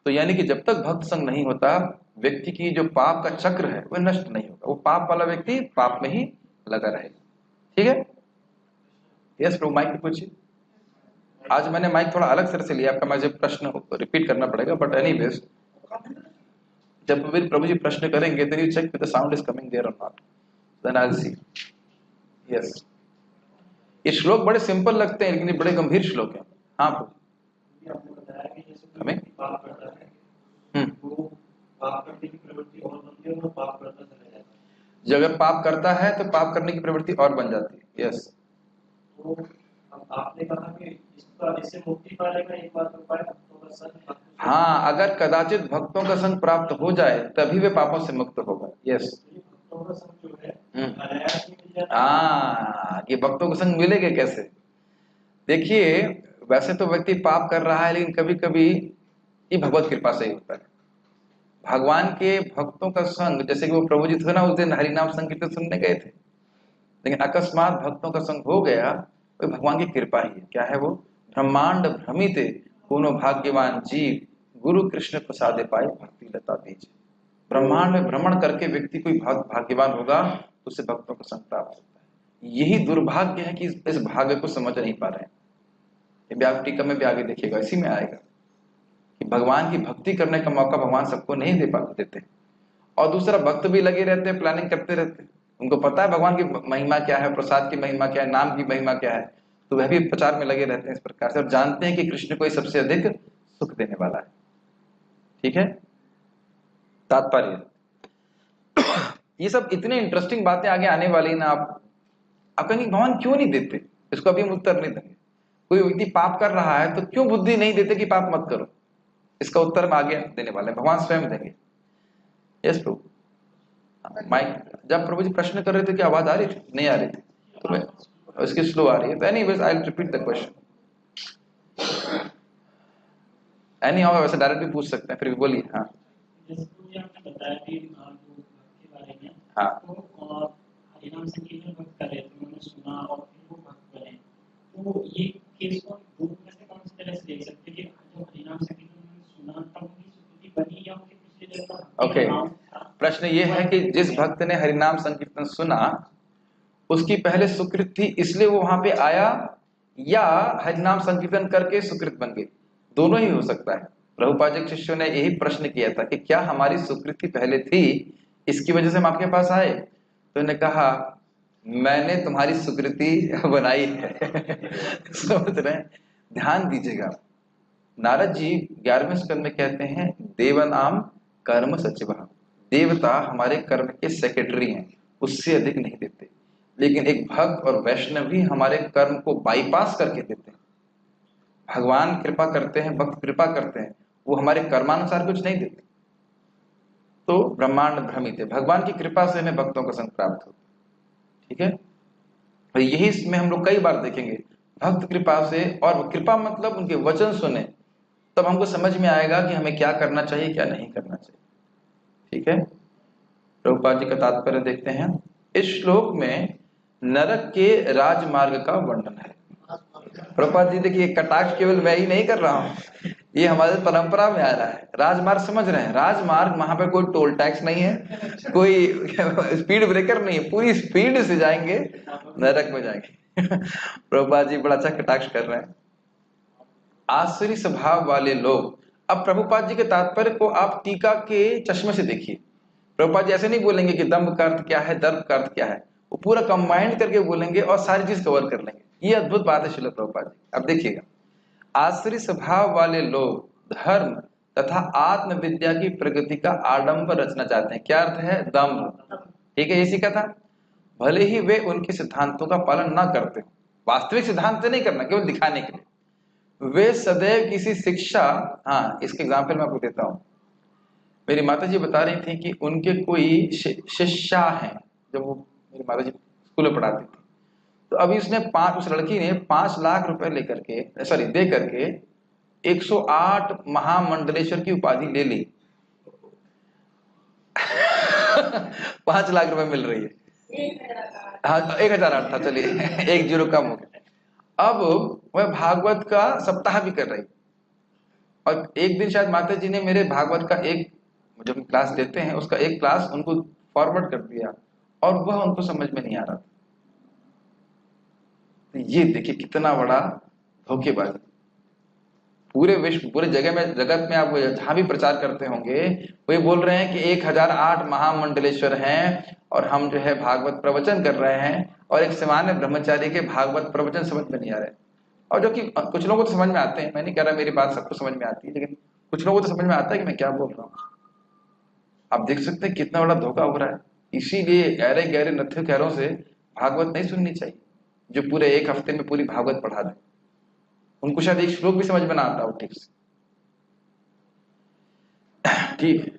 तो यानी कि जब तक भक्त संग नहीं होता, व्यक्ति की जो पाप का चक्र है वह नष्ट नहीं होगा, वो पाप वाला व्यक्ति पाप में ही लगा रहेगा। ठीक है? यस प्रभु, माइक पे पूछिए। आज मैंने माइक थोड़ा अलग तरह से लिया, आपका मुझे प्रश्न रिपीट करना पड़ेगा, बट एनीवेज जब भी प्रभु जी प्रश्न करेंगे then you check if the sound is coming there or not, then I'll see. Yes. ये श्लोक बड़े सिंपल लगते हैं, लेकिन ये बड़े गंभीर श्लोक हैं। हाँ हमें जो अगर पाप करता है तो पाप करने की प्रवृत्ति और बन जाती है। यस, आपने कहा कि इससे मुक्ति पाने का एक बार उपाय भक्तों का संग। हाँ, अगर कदाचित भक्तों का संग प्राप्त हो जाए तभी वे पापों से मुक्त होगा। यस, भक्तों का संग जो है ये भक्तों का संग मिलेगा कैसे? देखिए, वैसे तो व्यक्ति पाप कर रहा है, लेकिन कभी कभी ये भगवत कृपा से ही होता है। भगवान के भक्तों का संग, जैसे कि वो प्रभु जी थे ना, उस दिन हरिनाम संकीर्तन सुनने गए थे, लेकिन अकस्मात भक्तों का संग हो गया, वो भगवान की कृपा ही है। क्या है वो? ब्रह्मांड भ्रमिते कोनो भाग्यवान जीव, गुरु कृष्ण प्रसादे पाए भक्ति लता दीजिए। ब्रह्मांड में भ्रमण करके व्यक्ति कोई भाग्यवान होगा तो उसे भक्तों का संग प्राप्त होता है। यही दुर्भाग्य है कि इस भाग्य को समझ नहीं पा रहे हैं। ये टीका में भी आगे देखिएगा, इसी में आएगा कि भगवान की भक्ति करने का मौका भगवान सबको नहीं देते। और दूसरा, भक्त भी लगे रहते हैं, प्लानिंग करते रहते हैं, उनको पता है भगवान की महिमा क्या है, प्रसाद की महिमा क्या है, नाम की महिमा क्या है, तो वह भी प्रचार में लगे रहते हैं इस प्रकार से, और जानते हैं कि कृष्ण को ही सबसे अधिक सुख देने वाला है। ठीक है? तात्पर्य ये सब इतने इंटरेस्टिंग बातें आगे आने वाली ना, आप कहेंगे भगवान क्यों नहीं देते? इसको अभी हम उत्तर नहीं देंगे। कोई व्यक्ति पाप कर रहा है तो क्यों बुद्धि नहीं देते कि पाप मत करो? इसका उत्तर हम आगे देने वाले हैं, भगवान स्वयं देंगे। यस प्रभु, माइक जब प्रभु जी प्रश्न कर रहे थे कि आवाज आ रही थी? नहीं आ रही थी, तो मैं इसकी स्लो आ रही है, तो anyways I will repeat the question. Any how वैसे डायरेक्ट भी पूछ सकते हैं, फिर भी बोलिए। हाँ हाँ, हरिनाम संकीर्तन भक्त करे, उन्होंने सुना और फिर वो भक्त बने, तो ये केस को दो कौन सी तरह से देख सकते हैं कि जो हरिनाम संकीर्तन सुना तब उनकी स्वीकृति बनी या उनके पिछले जन्म? ओके, प्रश्न ये है कि जिस भक्त ने हरिनाम संकीर्तन सुना उसकी पहले सुकृत थी इसलिए वो वहां पे आया, या हरिनाम संकीर्तन करके सुकृत बन गई? दोनों ही हो सकता है। प्रभुपाद जी के शिष्यों ने यही प्रश्न किया था कि क्या हमारी सुकृति पहले थी, इसकी वजह से हम आपके पास आए? तो उन्होंने कहा मैंने तुम्हारी सुकृति बनाई है समझ रहे हैं? ध्यान दीजिएगा, नारद जी 11वें स्कंद में कहते हैं देवनाम कर्म सचिव, देवता हमारे कर्म के सेक्रेटरी हैं, उससे अधिक नहीं देते। लेकिन एक भक्त और वैष्णव भी हमारे कर्म को बाईपास करके देते हैं। भगवान कृपा करते हैं, भक्त कृपा करते हैं, वो हमारे कर्मानुसार कुछ नहीं देते। तो ब्रह्मांड भ्रमित है, भगवान की कृपा से हमें भक्तों का संग प्राप्त होता है। ठीक है? और यही इसमें हम लोग कई बार देखेंगे, भक्त कृपा से, और कृपा मतलब उनके वचन सुने, तब हमको समझ में आएगा कि हमें क्या करना चाहिए, क्या नहीं करना चाहिए। ठीक है? प्रभुपाद जी का तात्पर्य देखते हैं। इस श्लोक में नरक के राजमार्ग का वर्णन है। प्रभुपाद जी देखिए, कटाक्ष केवल मैं ही नहीं कर रहा हूँ, ये हमारे परंपरा में आ रहा है। राजमार्ग समझ रहे हैं? राजमार्ग, वहां पर कोई टोल टैक्स नहीं है, कोई स्पीड ब्रेकर नहीं है, पूरी स्पीड से जाएंगे, नरक में जाएंगे। प्रभुपाद जी बड़ा अच्छा कटाक्ष कर रहे हैं। आसुरी स्वभाव वाले लोग, अब प्रभुपाद जी के तात्पर्य को आप टीका के चश्मे से देखिए। प्रभुपाद जी ऐसे नहीं बोलेंगे कि दंभ का अर्थ क्या है, दर्प का अर्थ क्या है, वो पूरा कंबाइंड करके बोलेंगे और सारी चीज कवर कर लेंगे। ये अद्भुत बात है श्रील प्रभुपाद जी। अब देखिएगा, आश्रित स्वभाव वाले लोग धर्म तथा आत्म विद्या की प्रगति का आडंबर रचना चाहते हैं। क्या अर्थ है? दम्भ। ठीक है, ये सीखा था। भले ही वे उनके सिद्धांतों का पालन ना करते, वास्तविक सिद्धांत नहीं करना, केवल दिखाने के लिए वे सदैव किसी शिक्षा, हाँ इसके एग्जाम्पल मैं आपको देता हूं। मेरी माता जी बता रही थी कि उनके कोई शिष्या हैं, जब वो मेरी माता जी स्कूल में पढ़ाती थी, तो अभी उस लड़की ने 5 लाख रुपए लेकर के, सॉरी दे करके 108 महामंडलेश्वर की उपाधि ले ली। 5 लाख रुपए मिल रही है। हाँ 1008 था, चलिए 1 जीरो कम हो गया। अब वह भागवत का सप्ताह भी कर रही, और एक दिन शायद माता जी ने मेरे भागवत का एक जो क्लास लेते हैं उसका एक क्लास उनको फॉरवर्ड कर दिया, और वह उनको समझ में नहीं आ रहा था। तो ये देखिए कितना बड़ा धोखेबाजी। पूरे विश्व, पूरे जगत में आप जहां भी प्रचार करते होंगे, वो ये बोल रहे हैं कि 1008 महामंडलेश्वर हैं, और हम जो है भागवत प्रवचन कर रहे हैं, और एक सामान्य ब्रह्मचारी के भागवत प्रवचन समझ में नहीं आ रहे। और जो कि कुछ लोगों को तो समझ में आते हैं, मैं नहीं कह रहा मेरी बात सबको समझ में आती है, लेकिन कुछ लोगों को तो समझ में आता है कि मैं क्या बोल रहा हूँ। आप देख सकते हैं कितना बड़ा धोखा हो रहा है। इसीलिए गहरे गहरे नत्थे खैरों से भागवत नहीं सुननी चाहिए, जो पूरे 1 हफ्ते में पूरी भागवत पढ़ा दे। उनको शायद एक श्लोक भी समझ में ना आता हो ठीक से। ठीक है,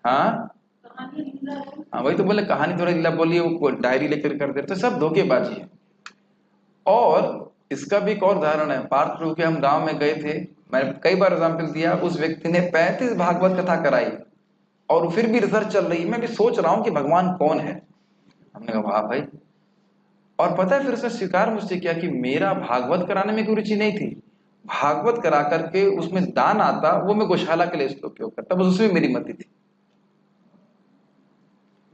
हाँ हाँ वही तो बोले, कहानी थोड़ा लीला बोलिए, वो डायरी लेकर कर दे, तो सब धोखेबाजी है। और इसका भी एक और उदाहरण है। पार्थ प्रभु के हम गांव में गए थे, मैंने कई बार एग्जाम्पल दिया, उस व्यक्ति ने 35 भागवत कथा कराई, और फिर भी रिसर्च चल रही है। मैं भी सोच रहा हूं कि भगवान कौन है। हमने कहा वाह भाई। और पता है फिर उसने स्वीकार मुझसे किया कि मेरा भागवत कराने में कोई रुचि नहीं थी, भागवत करा करके उसमें दान आता वो मैं गौशाला के लिए इसका उपयोग करता, बस उसमें मेरी मति थी।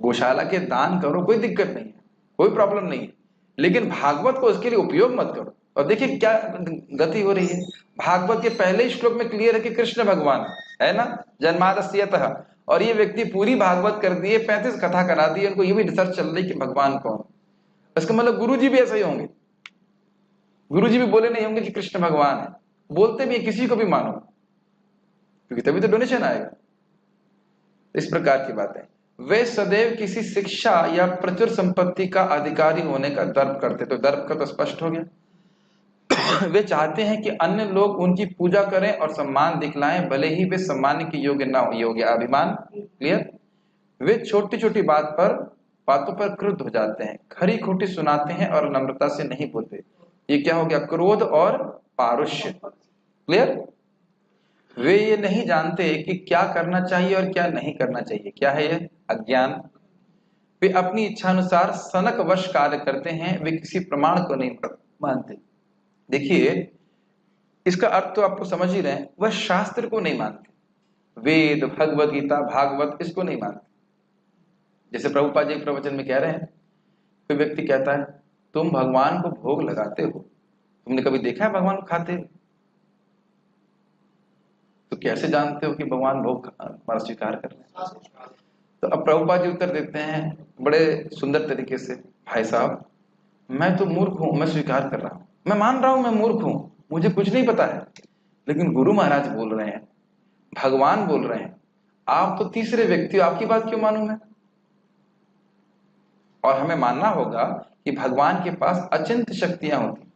गौशाला के दान करो, कोई दिक्कत नहीं है, कोई प्रॉब्लम नहीं है, लेकिन भागवत को उसके लिए उपयोग मत करो। और देखिए क्या गति हो रही है। भागवत के पहले ही श्लोक में क्लियर है कि कृष्ण भगवान है ना, जन्मादस्यतः, और ये व्यक्ति पूरी भागवत कर दिए, 35 कथा करा दी, उनको ये भी रिसर्च चल रही कि भगवान कौन। इसका मतलब गुरु जी भी ऐसे ही होंगे, गुरु जी भी बोले नहीं होंगे कि कृष्ण भगवान है, बोलते भी किसी को भी मानो, क्योंकि तभी तो डोनेशन आएगा। इस प्रकार की बातें। वे सदैव किसी शिक्षा या प्रचुर संपत्ति का अधिकारी होने का दर्प करते, तो दर्प का तो स्पष्ट हो गया। वे चाहते हैं कि अन्य लोग उनकी पूजा करें और सम्मान दिखलाएं, भले ही वे सम्मान के योग्य ना हो। ये हो गया अभिमान। क्लियर। वे छोटी छोटी बातों पर क्रुद्ध हो जाते हैं, खरी खोटी सुनाते हैं और नम्रता से नहीं बोलते। ये क्या हो गया? क्रोध और पारुष्य। क्लियर। वे ये नहीं जानते कि क्या करना चाहिए और क्या नहीं करना चाहिए। क्या है ये? अज्ञान। वे अपनी इच्छा अनुसार सनक वश कार्य करते हैं, वे किसी प्रमाण को नहीं मानते। देखिए इसका अर्थ तो आपको समझ ही रहे हैं, वह शास्त्र को नहीं मानते, वेद, भगवत गीता, भागवत, इसको नहीं मानते। जैसे प्रभुपाद जी प्रवचन में कह रहे हैं, कोई व्यक्ति कहता है तुम भगवान को भोग लगाते हो, तुमने कभी देखा है भगवान को खाते? तो कैसे जानते हो कि भगवान भोग हमारा स्वीकार कर रहे हैं? तो अब प्रभुपाद जी उत्तर देते हैं बड़े सुंदर तरीके से, भाई साहब मैं तो मूर्ख हूं, मैं स्वीकार कर रहा हूं, मैं मान रहा हूं मैं मूर्ख हूं, मुझे कुछ नहीं पता है, लेकिन गुरु महाराज बोल रहे हैं, भगवान बोल रहे हैं, आप तो तीसरे व्यक्ति हो, आपकी बात क्यों मानूं मैं? और हमें मानना होगा कि भगवान के पास अचिंत शक्तियां होती,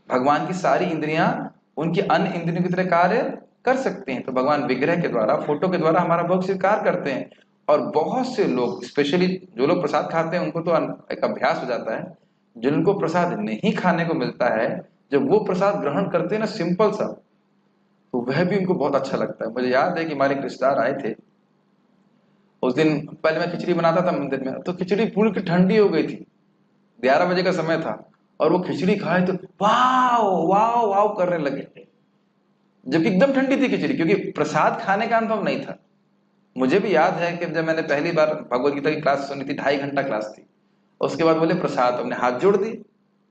भगवान की सारी इंद्रियां उनकी अन्य इंद्रियों की तरह कार्य कर सकते हैं। तो भगवान विग्रह के द्वारा, फोटो के द्वारा हमारा भोग स्वीकार करते हैं। और बहुत से लोग, स्पेशली जो लोग प्रसाद खाते हैं, उनको तो एक अभ्यास हो जाता है, जिनको प्रसाद नहीं खाने को मिलता है, जब वो प्रसाद ग्रहण करते हैं ना सिंपल सा, तो वह भी उनको बहुत अच्छा लगता है। मुझे याद है कि हमारे रिश्तेदार आए थे, उस दिन पहले मैं खिचड़ी बनाता था मंदिर में, तो खिचड़ी पूरी ठंडी हो गई थी, 11 बजे का समय था और वो खिचड़ी खाए तो वाव वाव वाव करने लगे, जबकि एकदम ठंडी थी खिचड़ी, क्योंकि प्रसाद खाने का अनुभव नहीं था। मुझे भी याद है कि जब मैंने पहली बार भगवत गीता की क्लास सुनी थी, 2.5 घंटा क्लास थी, उसके बाद बोले प्रसाद, हमने हाथ जोड़ दिए,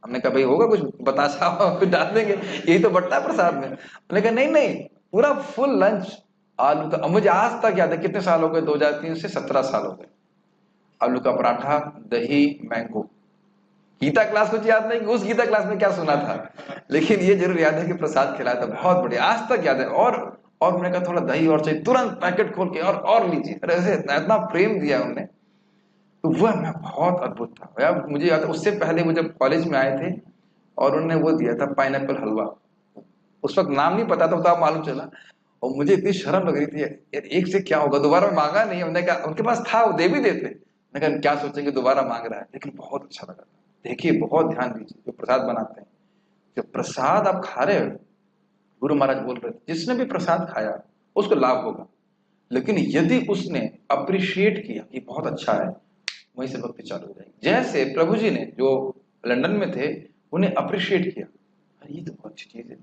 हमने कहा भाई होगा कुछ बतासा कुछ डाल देंगे, यही तो बटता है प्रसाद में। हमने कहा नहीं नहीं, पूरा फुल लंच आलू का। मुझे आज तक याद है, कितने साल हो गए, 2003 से 17 साल हो गए। आलू का पराठा, दही, मैंगो। गीता क्लास कुछ याद नहीं उस गीता क्लास में क्या सुना था, लेकिन ये जरूर याद है कि प्रसाद खिलाया था, बहुत बढ़िया, आज तक याद है। और मैंने कहा थोड़ा दही और चाहिए, तुरंत पैकेट खोल के और लीजिए, अरे ऐसे इतना प्रेम दिया उन्होंने, तो वह मैं बहुत अद्भुत था यार। मुझे याद है उससे पहले वो जब कॉलेज में आए थे और उन्होंने वो दिया था पाइनएप्पल हलवा, उस वक्त नाम नहीं पता था, तो मालूम चला, और मुझे इतनी शर्म लग रही थी यार, एक से क्या होगा, दोबारा मांगा नहीं। हमने कहा उनके पास था, वो दे भी देते, मैंने कहा क्या सोचेंगे दोबारा मांग रहा है, लेकिन बहुत अच्छा लगा। देखिए बहुत ध्यान दीजिए, जो प्रसाद बनाते हैं, जो प्रसाद आप खा रहे हो, गुरु महाराज बोल रहे थे जिसने भी प्रसाद खाया उसको लाभ होगा, लेकिन यदि उसने अप्रिशिएट किया कि बहुत अच्छा है, वहीं से भक्ति चालू हो जाएगी। जैसे प्रभु जी ने जो लंदन में थे, उन्हें अप्रिशिएट किया, अरे ये तो बहुत अच्छी चीज है,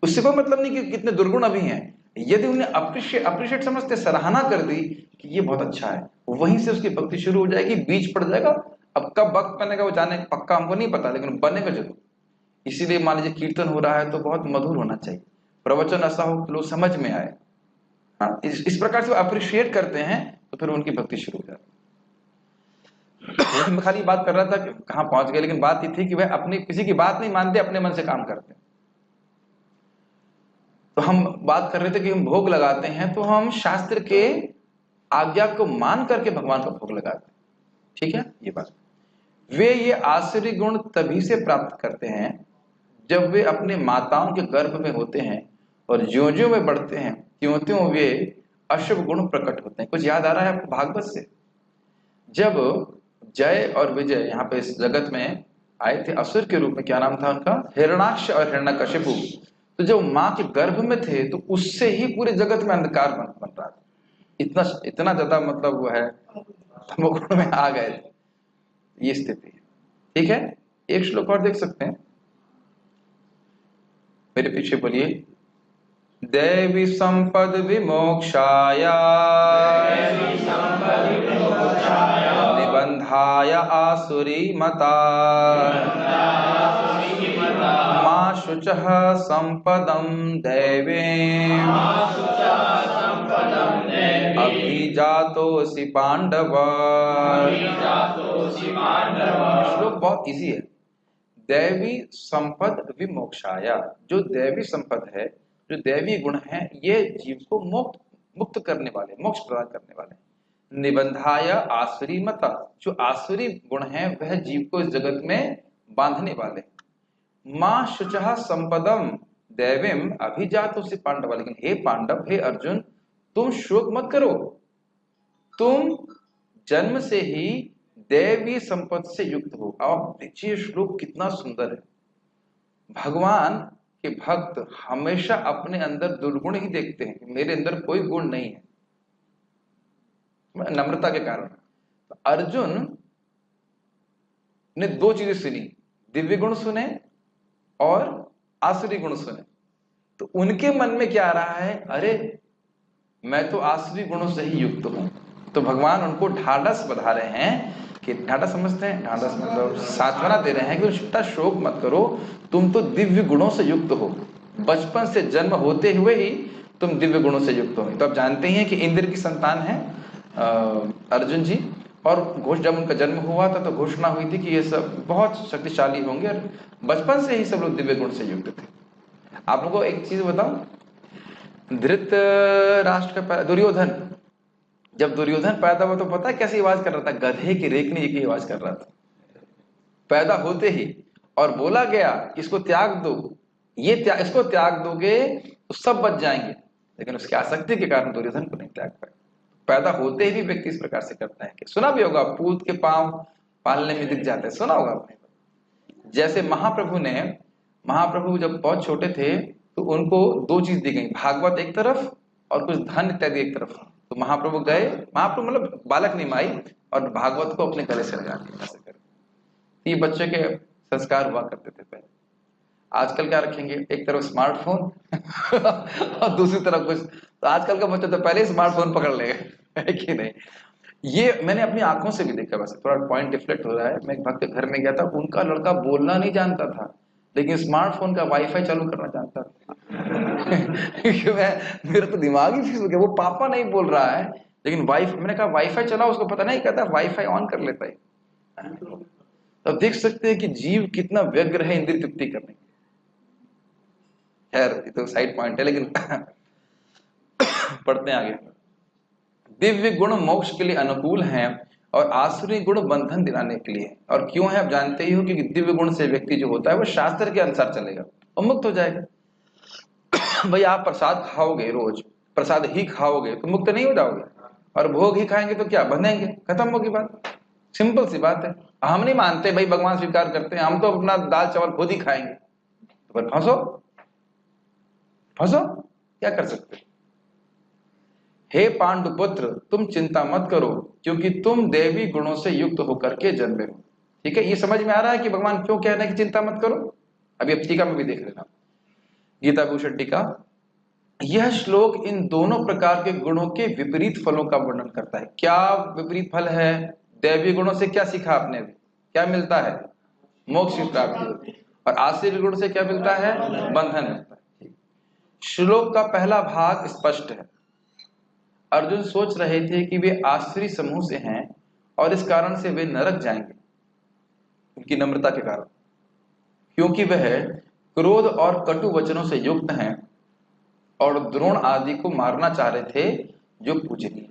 उससे कोई मतलब नहीं कि कितने दुर्गुण अभी हैं, यदि उन्हें अप्रिशिएट समझते, सराहना कर दी कि ये बहुत अच्छा है, वहीं से उसकी भक्ति शुरू हो जाएगी, बीज पड़ जाएगा। अब कब वक्त बनेगा वो जाने पक्का हमको नहीं पता, लेकिन बनेगा जरूर। इसीलिए मान लीजिए कीर्तन हो रहा है तो बहुत मधुर होना चाहिए, प्रवचन ऐसा हो कि लोग समझ में आए। हाँ, इस प्रकार से वो अप्रिशिएट करते हैं तो फिर उनकी भक्ति शुरू हो जाती है। मैं खाली बात कर रहा था कि कहां पहुंच गए, लेकिन बात ये थी कि वह अपनी किसी की बात नहीं मानते, अपने मन से काम करते हैं। तो हम बात कर रहे थे कि हम भोग लगाते हैं तो हम शास्त्र के आज्ञा को मान करके भगवान का भोग लगाते हैं, ठीक है ये बात। वे ये आसुरी गुण तभी से प्राप्त करते हैं जब वे अपने माताओं के गर्भ में होते हैं, और ज्यों-ज्यों वे बढ़ते हैं त्यों-त्यों वे अशुभ गुण प्रकट होते हैं। कुछ याद आ रहा है आपको भागवत से? जब जय और विजय यहाँ पे इस जगत में आए थे असुर के रूप में, क्या नाम था उनका, हिरण्याक्ष और हिरण्यकशिपु, तो जब माँ के गर्भ में थे तो उससे ही पूरे जगत में अंधकार बन रहा था, इतना ज्यादा मतलब वो है तमोगुण में आ गए थे, ये स्थिति है। ठीक है, एक श्लोक और देख सकते हैं, मेरे पीछे बोलिए। देवी संपद विमोक्षाय निबंधाय आसुरी मता मां शुचः संपदं दैवीम् अभिजातोऽसि पांडव। श्लोक बहुत इजी है। दैवी संपद विमोक्षाय, जो दैवी संपद है, जो दैवी गुण है, ये जीव को मुक्त करने वाले, मोक्ष प्रदान करने वाले। निबंधाय आसुरी मता, जो आसुरी गुण है वह जीव को इस जगत में बांधने वाले। मां शुचः संपदम दैवीम अभिजातोऽसि पांडव, लेकिन हे पांडव, हे अर्जुन, तुम शोक मत करो, तुम जन्म से ही दैवी संपद से युक्त हो। अब देखिए श्लोक कितना सुंदर है। भगवान के भक्त हमेशा अपने अंदर दुर्गुण ही देखते हैं कि मेरे अंदर कोई गुण नहीं है, नम्रता के कारण। तो अर्जुन ने दो चीजें सुनी, दिव्य गुण सुने और आसुरी गुण सुने, तो उनके मन में क्या आ रहा है, अरे मैं तो आसुरी गुणों से ही युक्त हूं। तो भगवान उनको ढाढ़स बधा रहे हैं कि ढाढ़स समझते हैं, ढाढ़स मतलब सांत्वना दे रहे हैं कि बेटा शोक मत करो, तुम तो दिव्य गुणों से युक्त हो, बचपन से जन्म होते हुए ही तुम दिव्य गुणों से युक्त हो। तो आप जानते ही हैं कि इंद्र की संतान है अर्जुन जी, और जब उनका जन्म हुआ था तो घोषणा हुई थी कि ये सब बहुत शक्तिशाली होंगे, और बचपन से ही सब लोग दिव्य गुण से युक्त थे। आप लोगों को एक चीज बताऊं, धृतराष्ट्र का दुर्योधन, जब दुर्योधन पैदा हुआ तो पता है कैसी आवाज कर रहा था, गधे की रेखनी की आवाज कर रहा था पैदा होते ही, और बोला गया इसको त्याग दो, इसको त्याग दोगे तो सब बच जाएंगे, लेकिन उसकी आसक्ति के कारण दुर्योधन को नहीं त्याग पाए। पैदा होते ही भी व्यक्ति इस प्रकार से करता है कि सुना भी होगा, पूत के पांव पालने में दिख जाते हैं, सुना होगा आपने। जैसे महाप्रभु जब बहुत छोटे थे तो उनको दो चीज दी गई, भागवत एक तरफ और कुछ धन इत्यादि एक तरफ। तो महाप्रभु मतलब बालक निमाई, और भागवत को अपने गले से लगा के ऐसे कर, तो ये बच्चे के संस्कार हुआ करते थे पहले। आजकल क्या रखेंगे, एक तरफ स्मार्टफोन और दूसरी तरफ कुछ। तो आजकल का बच्चा तो पहले ही स्मार्टफोन पकड़ लेगा, है कि नहीं। ये मैंने अपनी आंखों से भी देखा। वैसे थोड़ा पॉइंट डिफ्लेक्ट हो रहा है। मैं एक भक्त के घर में गया था, उनका लड़का बोलना नहीं जानता था, लेकिन स्मार्टफोन का वाईफाई चालू करना जानता था। मेरा तो दिमाग ही फिक्स हो गया। वो पापा नहीं बोल रहा है, लेकिन मैंने कहा वाईफाई चलाओ, उसको पता नहीं, कहता वाईफाई ऑन कर लेता है। तो देख सकते हैं कि जीव कितना व्यग्र है इंद्रिय तृप्ति करने। खैर ये तो साइड पॉइंट है, लेकिन पढ़ते हैं आगे। दिव्य गुण मोक्ष के लिए अनुकूल हैं और आसुरी गुण बंधन दिलाने के लिए। और क्यों है आप जानते ही हो कि दिव्य गुण से व्यक्ति जो होता है वो शास्त्र के अनुसार चलेगा और मुक्त हो जाएगा। भाई आप प्रसाद खाओगे, रोज प्रसाद ही खाओगे तो मुक्त नहीं हो जाओगे, और भोग ही खाएंगे तो क्या बंधेंगे, खत्म होगी बात। सिंपल सी बात है। हम नहीं मानते भाई भगवान स्वीकार करते हैं, हम तो अपना दाल चावल खुद ही खाएंगे, तो फिर फंसो फंसो, क्या कर सकते। हे पांडुपुत्र तुम चिंता मत करो, क्योंकि तुम देवी गुणों से युक्त होकर के जन्मे हो। ठीक है, ये समझ में आ रहा है कि भगवान क्यों कह रहे हैं कि चिंता मत करो। अभी अब टीका में भी देख लेना, गीता भूषण टीका। यह श्लोक इन दोनों प्रकार के गुणों के विपरीत फलों का वर्णन करता है। क्या विपरीत फल है? दैवी गुणों से क्या सीखा आपने अभी, क्या मिलता है? मोक्ष की प्राप्ति होती है। और आसुरी गुण से क्या मिलता है? बंधन मिलता है। श्लोक का पहला भाग स्पष्ट है। अर्जुन सोच रहे थे कि वे आसुरी समूह से हैं और इस कारण से वे नरक जाएंगे, उनकी नम्रता के कारण, क्योंकि वह क्रोध और कटु वचनों से युक्त हैं और द्रोण आदि को मारना चाह रहे थे जो पूजनीय थे।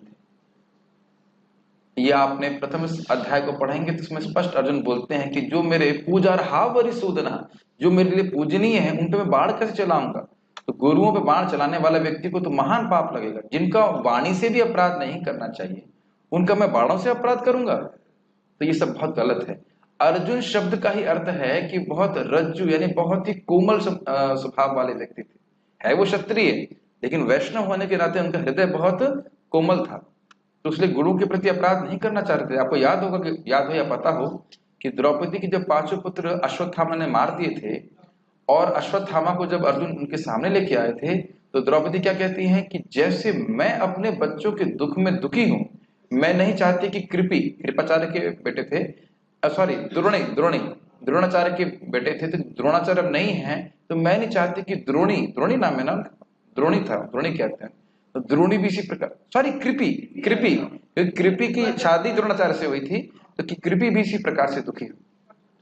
ये आपने प्रथम अध्याय को पढ़ेंगे तो इसमें स्पष्ट अर्जुन बोलते हैं कि जो मेरे पूजार्हा वरिसूदना, जो मेरे लिए पूजनीय है, उन पे मैं बाण कैसे चलाऊंगा। तो गुरुओं पे बाण चलाने वाले व्यक्ति को तो महान पाप लगेगा। जिनका वाणी से भी अपराध नहीं करना चाहिए उनका मैं बाणों से अपराध करूंगा, तो ये सब बहुत गलत है। अर्जुन शब्द का ही अर्थ है कि बहुत रज्जु, यानी बहुत ही कोमल स्वभाव वाले व्यक्ति थे। है वो क्षत्रिय, लेकिन वैष्णव होने के नाते उनका हृदय बहुत कोमल था, तो इसलिए गुरु के प्रति अपराध नहीं करना चाहते थे। आपको याद होगा कि, याद हो या पता हो कि द्रौपदी के जब 5 पुत्र अश्वत्थामा ने मार दिए थे और अश्वत्थामा को जब अर्जुन उनके सामने लेके आए थे, तो द्रौपदी क्या कहती हैं कि जैसे मैं अपने बच्चों के दुख में दुखी हूं, मैं नहीं चाहती कि कृपाचार्य के बेटे थे, सॉरी द्रोणाचार्य के बेटे थे, तो द्रोणाचार्य अब नहीं है, तो मैं नहीं चाहती कि द्रोणी नाम है ना, द्रोणी था, द्रोणी कहते हैं, तो द्रोणी भी इसी प्रकार, सॉरी कृपी की शादी द्रोणाचार्य से हुई थी, तो कि कृपी भी इसी प्रकार से दुखी हो।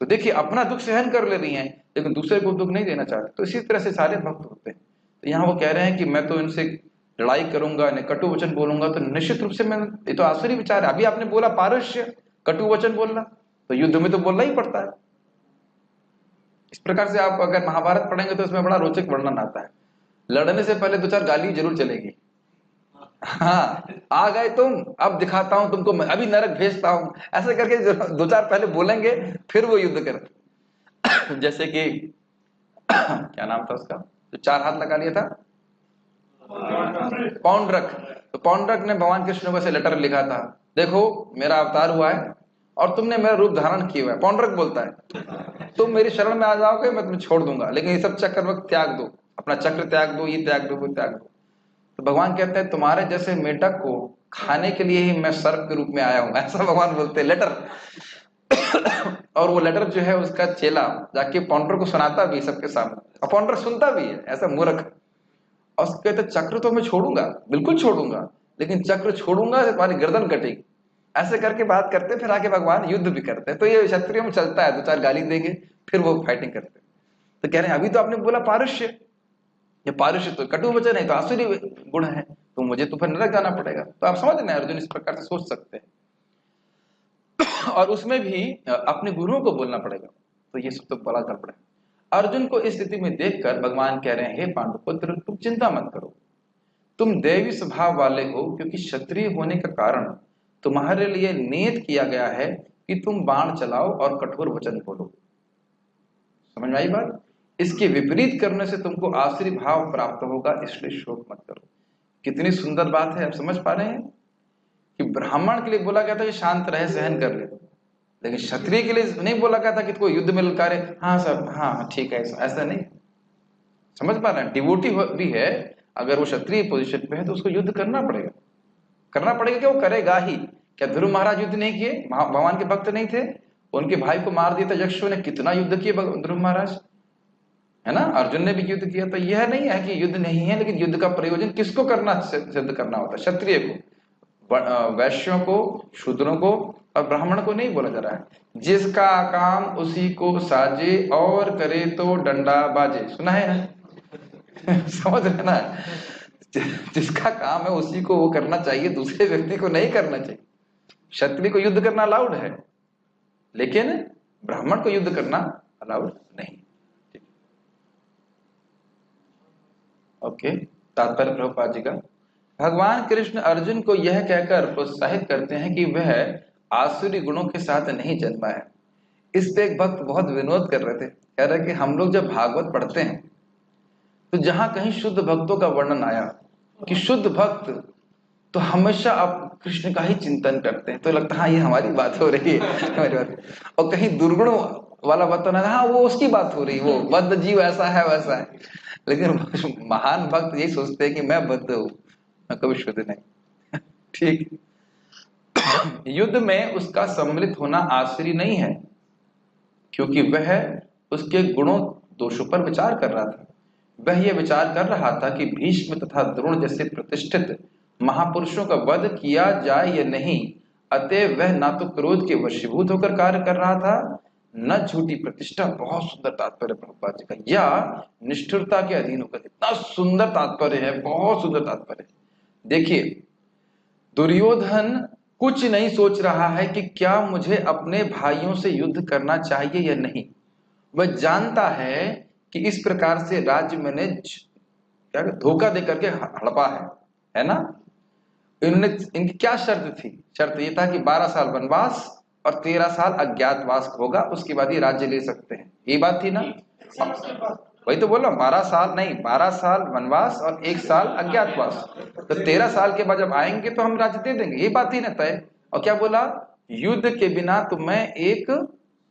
तो देखिए अपना दुख सहन कर ले रही हैं लेकिन दूसरे को दुख नहीं देना चाहते। तो इसी तरह से सारे भक्त होते हैं। तो यहाँ वो कह रहे हैं कि मैं तो इनसे लड़ाई करूंगा, इन्हें कटु वचन बोलूंगा, तो निश्चित रूप से मैं, ये तो आसुरी विचार है। अभी आपने बोला पारुष्य, कटु वचन बोलना, तो युद्ध में तो बोलना ही पड़ता है। इस प्रकार से आप अगर महाभारत पढ़ेंगे तो इसमें बड़ा रोचक वर्णन आता है। लड़ने से पहले 2-4 गाली जरूर चलेगी। हाँ, आ गए तुम, अब दिखाता हूं तुमको, मैं अभी नरक भेजता हूं, ऐसे करके 2-4 पहले बोलेंगे, फिर वो युद्ध करते। जैसे कि क्या नाम था उसका जो 4 हाथ लगा लिया था, पौंड्रक। तो पौंड्रक ने भगवान कृष्ण को ऐसे लेटर लिखा था, देखो मेरा अवतार हुआ है और तुमने मेरा रूप धारण किया हुआ है। पौंड्रक बोलता है तुम मेरी शरण में आ जाओगे मैं तुम्हें छोड़ दूंगा, लेकिन ये सब चक्र वक्त त्याग दो, अपना चक्र त्याग दो, ये त्याग दो, वो त्याग दो। तो भगवान कहते हैं तुम्हारे जैसे मेढक को खाने के लिए ही मैं सर्प के रूप में आया हूं, ऐसा भगवान बोलते हैं लेटर। और वो लेटर जो है उसका चेला जाके पौंड्रक को सुनाता भी सबके सामने, और पौंड्रक सुनता भी है, ऐसा मूर्ख। और कहते चक्र तो मैं छोड़ूंगा, बिल्कुल छोड़ूंगा, लेकिन चक्र छोड़ूंगा तुम्हारी गर्दन कटेगी। ऐसे करके बात करते, फिर आके भगवान युद्ध भी करते हैं। तो ये क्षत्रियों में चलता है, 2-4 गाली देंगे फिर वो फाइटिंग करते। तो कह रहे हैं अभी तो आपने बोला पारुष्य, ये पारुष्य तो कटु वचन है, तो आसुरी गुण है, तो मुझे तो फिर नरक जाना पड़ेगा। तो आप समझ रहे हैं अर्जुन इस प्रकार से सोच सकते हैं। और उसमें भी अपने गुरुओं को बोलना पड़ेगा, तो ये सब तो बड़ा गड़बड़ है। अर्जुन को इस स्थिति में देखकर भगवान कह रहे हैं हे पांडुपुत्र तुम चिंता मत करो, तुम दैवी स्वभाव वाले हो, क्योंकि क्षत्रिय होने का कारण तुम्हारे लिए नियत किया गया है कि तुम बाण चलाओ और कठोर वचन बोलो। समझ में आई बात? इसके विपरीत करने से तुमको आसुरी भाव प्राप्त होगा, इसलिए शोक मत करो। कितनी सुंदर बात है, आप समझ पा रहे हैं कि ब्राह्मण के लिए बोला गया था कि शांत रहे, सहन कर ले, लेकिन क्षत्रिय के लिए नहीं बोला गया था कि कोई युद्ध में ललकारे, हाँ सर हाँ ठीक है, ऐसा नहीं। समझ पा रहे हैं? डिवोटी भी है, अगर वो क्षत्रिय पोजीशन पे है तो उसको युद्ध करना पड़ेगा, करना पड़ेगा। क्या वो करेगा ही? क्या ध्रुव महाराज युद्ध नहीं किए? भगवान के भक्त नहीं थे? उनके भाई को मार दिया था यक्षु ने, कितना युद्ध किए ध्रुव महाराज, है ना? अर्जुन ने भी युद्ध किया। तो यह नहीं है कि युद्ध नहीं है, लेकिन युद्ध का प्रयोजन किसको करना, सिद्ध करना होता है? क्षत्रिय को, वैश्यों को, शूद्रों को और ब्राह्मण को नहीं बोला जा रहा है। जिसका काम उसी को साजे और करे तो डंडा बाजे, सुना है ना? समझ रहे ना? जिसका काम है उसी को वो करना चाहिए, दूसरे व्यक्ति को नहीं करना चाहिए। क्षत्रिय को युद्ध करना अलाउड है, लेकिन ब्राह्मण को युद्ध करना अलाउड नहीं। ओके, तात्पर्य प्रभुपाद जी का, भगवान कृष्ण अर्जुन को यह कहकर प्रोत्साहित करते हैं कि वह आसुरी गुणों के साथ नहीं जन्मा है। इस पे एक भक्त बहुत विनोद कर रहे थे, कह रहे कि हम लोग जब भागवत पढ़ते हैं तो जहां कहीं शुद्ध भक्तों का वर्णन आया कि शुद्ध भक्त तो हमेशा आप कृष्ण का ही चिंतन करते हैं, तो लगता है हाँ ये हमारी बात हो रही है, हमारी बात। और कहीं दुर्गुण वाला बताना, हाँ वो उसकी बात हो रही, वो बद्ध जीव ऐसा है वैसा है। लेकिन महान भक्त यही सोचते हैं कि मैं बद्ध हूं, मैं कभी शुद्ध नहीं। ठीक। युद्ध में उसका सम्मिलित होना आश्चर्य नहीं है, क्योंकि वह उसके गुणों दोषों पर विचार कर रहा था। वह यह विचार कर रहा था कि भीष्म तथा द्रोण जैसे प्रतिष्ठित महापुरुषों का वध किया जाए या नहीं। अतः वह ना तो क्रोध के वशीभूत होकर कार्य कर रहा था, न झूठी प्रतिष्ठा, बहुत सुंदर तात्पर्य प्रभुपाद जी का, या निष्ठुरता के अधीन होकर। इतना सुंदर तात्पर्य है, बहुत सुंदर तात्पर्य। देखिए, दुर्योधन कुछ नहीं सोच रहा है कि क्या मुझे अपने भाइयों से युद्ध करना चाहिए या नहीं। वह जानता है कि इस प्रकार से राज्य मैंने क्या धोखा देकर के हड़पा है ना। इन्होंने, इनकी क्या शर्त थी? शर्त ये था कि 12 साल वनवास और 13 साल अज्ञातवास होगा, उसके बाद ये राज्य ले सकते हैं। ये बात थी ना? वही तो बोल रहा हूं, 12 साल नहीं, 12 साल वनवास और 1 साल अज्ञातवास, तो 13 साल के बाद जब आएंगे तो हम राज्य दे देंगे। ये बात ही ना तय। और क्या बोला? युद्ध के बिना तो मैं एक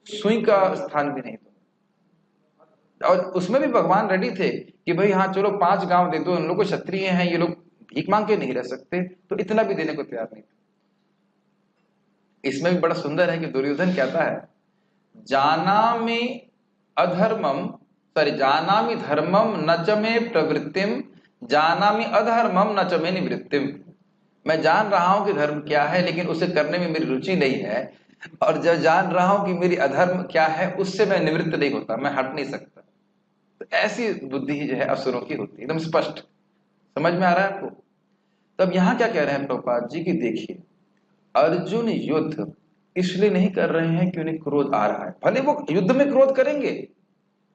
सुई का स्थान भी नहीं दूंगा। और उसमें भी भगवान रेडी थे कि भाई हाँ चलो 5 गांव दे दो, इन लोग क्षत्रिय हैं, ये लोग भीख मांग के नहीं रह सकते, तो इतना भी देने को तैयार नहीं थे। इसमें भी बड़ा सुंदर है कि दुर्योधन कहता है, जानामि अधर्मम, सॉरी जानामि धर्मम न च मे प्रवृत्तिम, जानामि अधर्मम न च मे निवृत्तिम। मैं जान रहा हूं कि धर्म क्या है, लेकिन उसे करने में मेरी रुचि नहीं है, और जब जान रहा हूं कि मेरी अधर्म क्या है, उससे मैं निवृत्त नहीं होता, मैं हट नहीं सकता। तो ऐसी बुद्धि जो है असुरों की होती है, एकदम स्पष्ट। समझ में आ रहा है आपको? तब यहां क्या कह रहे हैं प्रभुपाद जी की, देखिए अर्जुन युद्ध इसलिए नहीं कर रहे हैं कि उन्हें क्रोध आ रहा है। भले वो युद्ध में क्रोध करेंगे,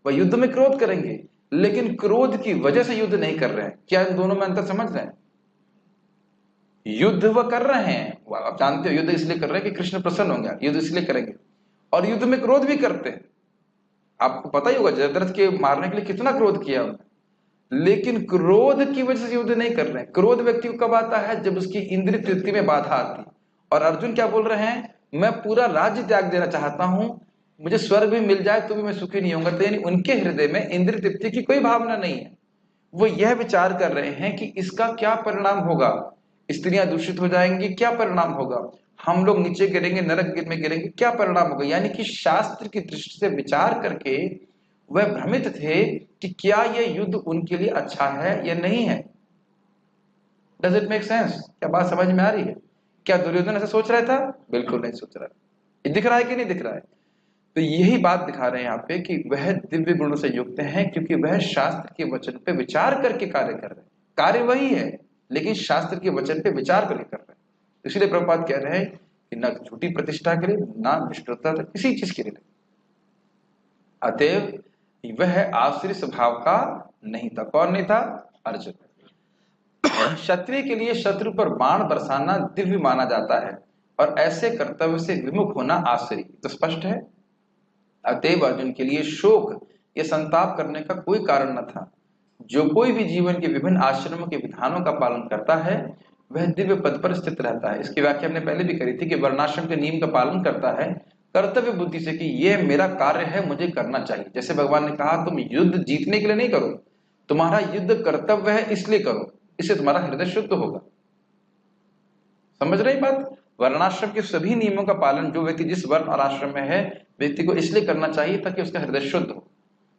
वह युद्ध में क्रोध करेंगे, लेकिन क्रोध की वजह से युद्ध नहीं कर रहे हैं। क्या इन दोनों में अंतर समझ रहे हैं? युद्ध वह कर रहे हैं, आप जानते हो युद्ध इसलिए कर रहे हैं कि कृष्ण प्रसन्न होंगे, युद्ध इसलिए करेंगे, और युद्ध में क्रोध भी करते हैं। आपको पता ही होगा जयद्रथ के मारने के लिए कितना क्रोध किया उन्होंने, लेकिन क्रोध की वजह से युद्ध नहीं कर रहे हैं। क्रोध व्यक्ति को कब आता है? जब उसकी इंद्रिय तृप्ति में बाधा आती। और अर्जुन क्या बोल रहे हैं? मैं पूरा राज्य त्याग देना चाहता हूं, मुझे स्वर्ग भी मिल जाए तो भी मैं सुखी नहीं होऊंगा। तो यानी उनके हृदय में इंद्रिय तृप्ति की कोई भावना नहीं है। वो यह विचार कर रहे हैं कि इसका क्या परिणाम होगा, स्त्रियां दूषित हो जाएंगी, क्या परिणाम होगा, हम लोग नीचे गिरेंगे, नरक में गिरेंगे, क्या परिणाम होगा। यानी कि शास्त्र की दृष्टि से विचार करके वह भ्रमित थे कि क्या यह युद्ध उनके लिए अच्छा है या नहीं है। Does it make sense? क्या बात समझ में आ रही है? क्या दुर्योधन ऐसा सोच रहा था? बिल्कुल नहीं सोच रहा है। ये दिख रहा है कि नहीं दिख रहा है? तो यही बात दिखा रहे हैं यहाँ पे कि वह दिव्य गुणों से युक्त हैं, क्योंकि वह शास्त्र के वचन पे विचार करके कार्य कर रहे हैं। कार्य वही है, लेकिन शास्त्र के वचन पे विचार करके कर रहे हैं। इसलिए प्रभुपाद कह रहे हैं कि न झूठी प्रतिष्ठा के लिए, ना निष्ठुरता, किसी चीज के लिए नहीं। अतएव वह आसुरी स्वभाव का नहीं था। कौन नहीं था? अर्जुन। क्षत्रिय के लिए शत्रु पर बाण बरसाना दिव्य माना जाता है, और ऐसे कर्तव्य से विमुख होना आसुरी। तो स्पष्ट है। अतएव अर्जुन के लिए शोक या संताप करने का कोई कारण न था। जो कोई भी जीवन के विभिन्न आश्रमों के विधानों का पालन करता है वह दिव्य पद पर स्थित रहता है। इसकी व्याख्या हमने पहले भी करी थी कि वर्णाश्रम के नियम का पालन करता है कर्तव्य बुद्धि से कि ये मेरा कार्य है, मुझे करना चाहिए। जैसे भगवान ने कहा तुम युद्ध जीतने के लिए नहीं करो, तुम्हारा युद्ध कर्तव्य है इसलिए करो, इससे तुम्हारा हृदय शुद्ध होगा। समझ रहे बात? वर्णाश्रम के सभी नियमों का पालन जो व्यक्ति जिस वर्ण और आश्रम में है व्यक्ति को इसलिए करना चाहिए ताकि उसका हृदय शुद्ध हो।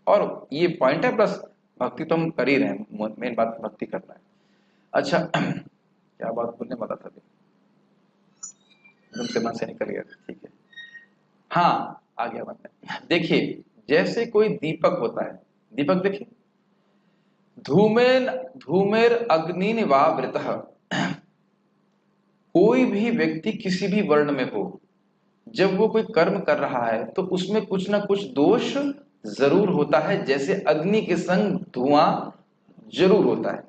और ये पॉइंट है, प्लस भक्ति तो हम कर ही रहे हैं, मेन बात भक्ति करना है। अच्छा क्या बात बोलने वाला था, एकदम से मन से निकल गया। ठीक है, हाँ आ गया बात है। देखिए जैसे कोई दीपक होता है, दीपक देखिए, धूमेन धूमेर अग्नि वावृतः, कोई भी व्यक्ति किसी भी वर्ण में हो, जब वो कोई कर्म कर रहा है तो उसमें कुछ ना कुछ दोष जरूर होता है, जैसे अग्नि के संग धुआं जरूर होता है।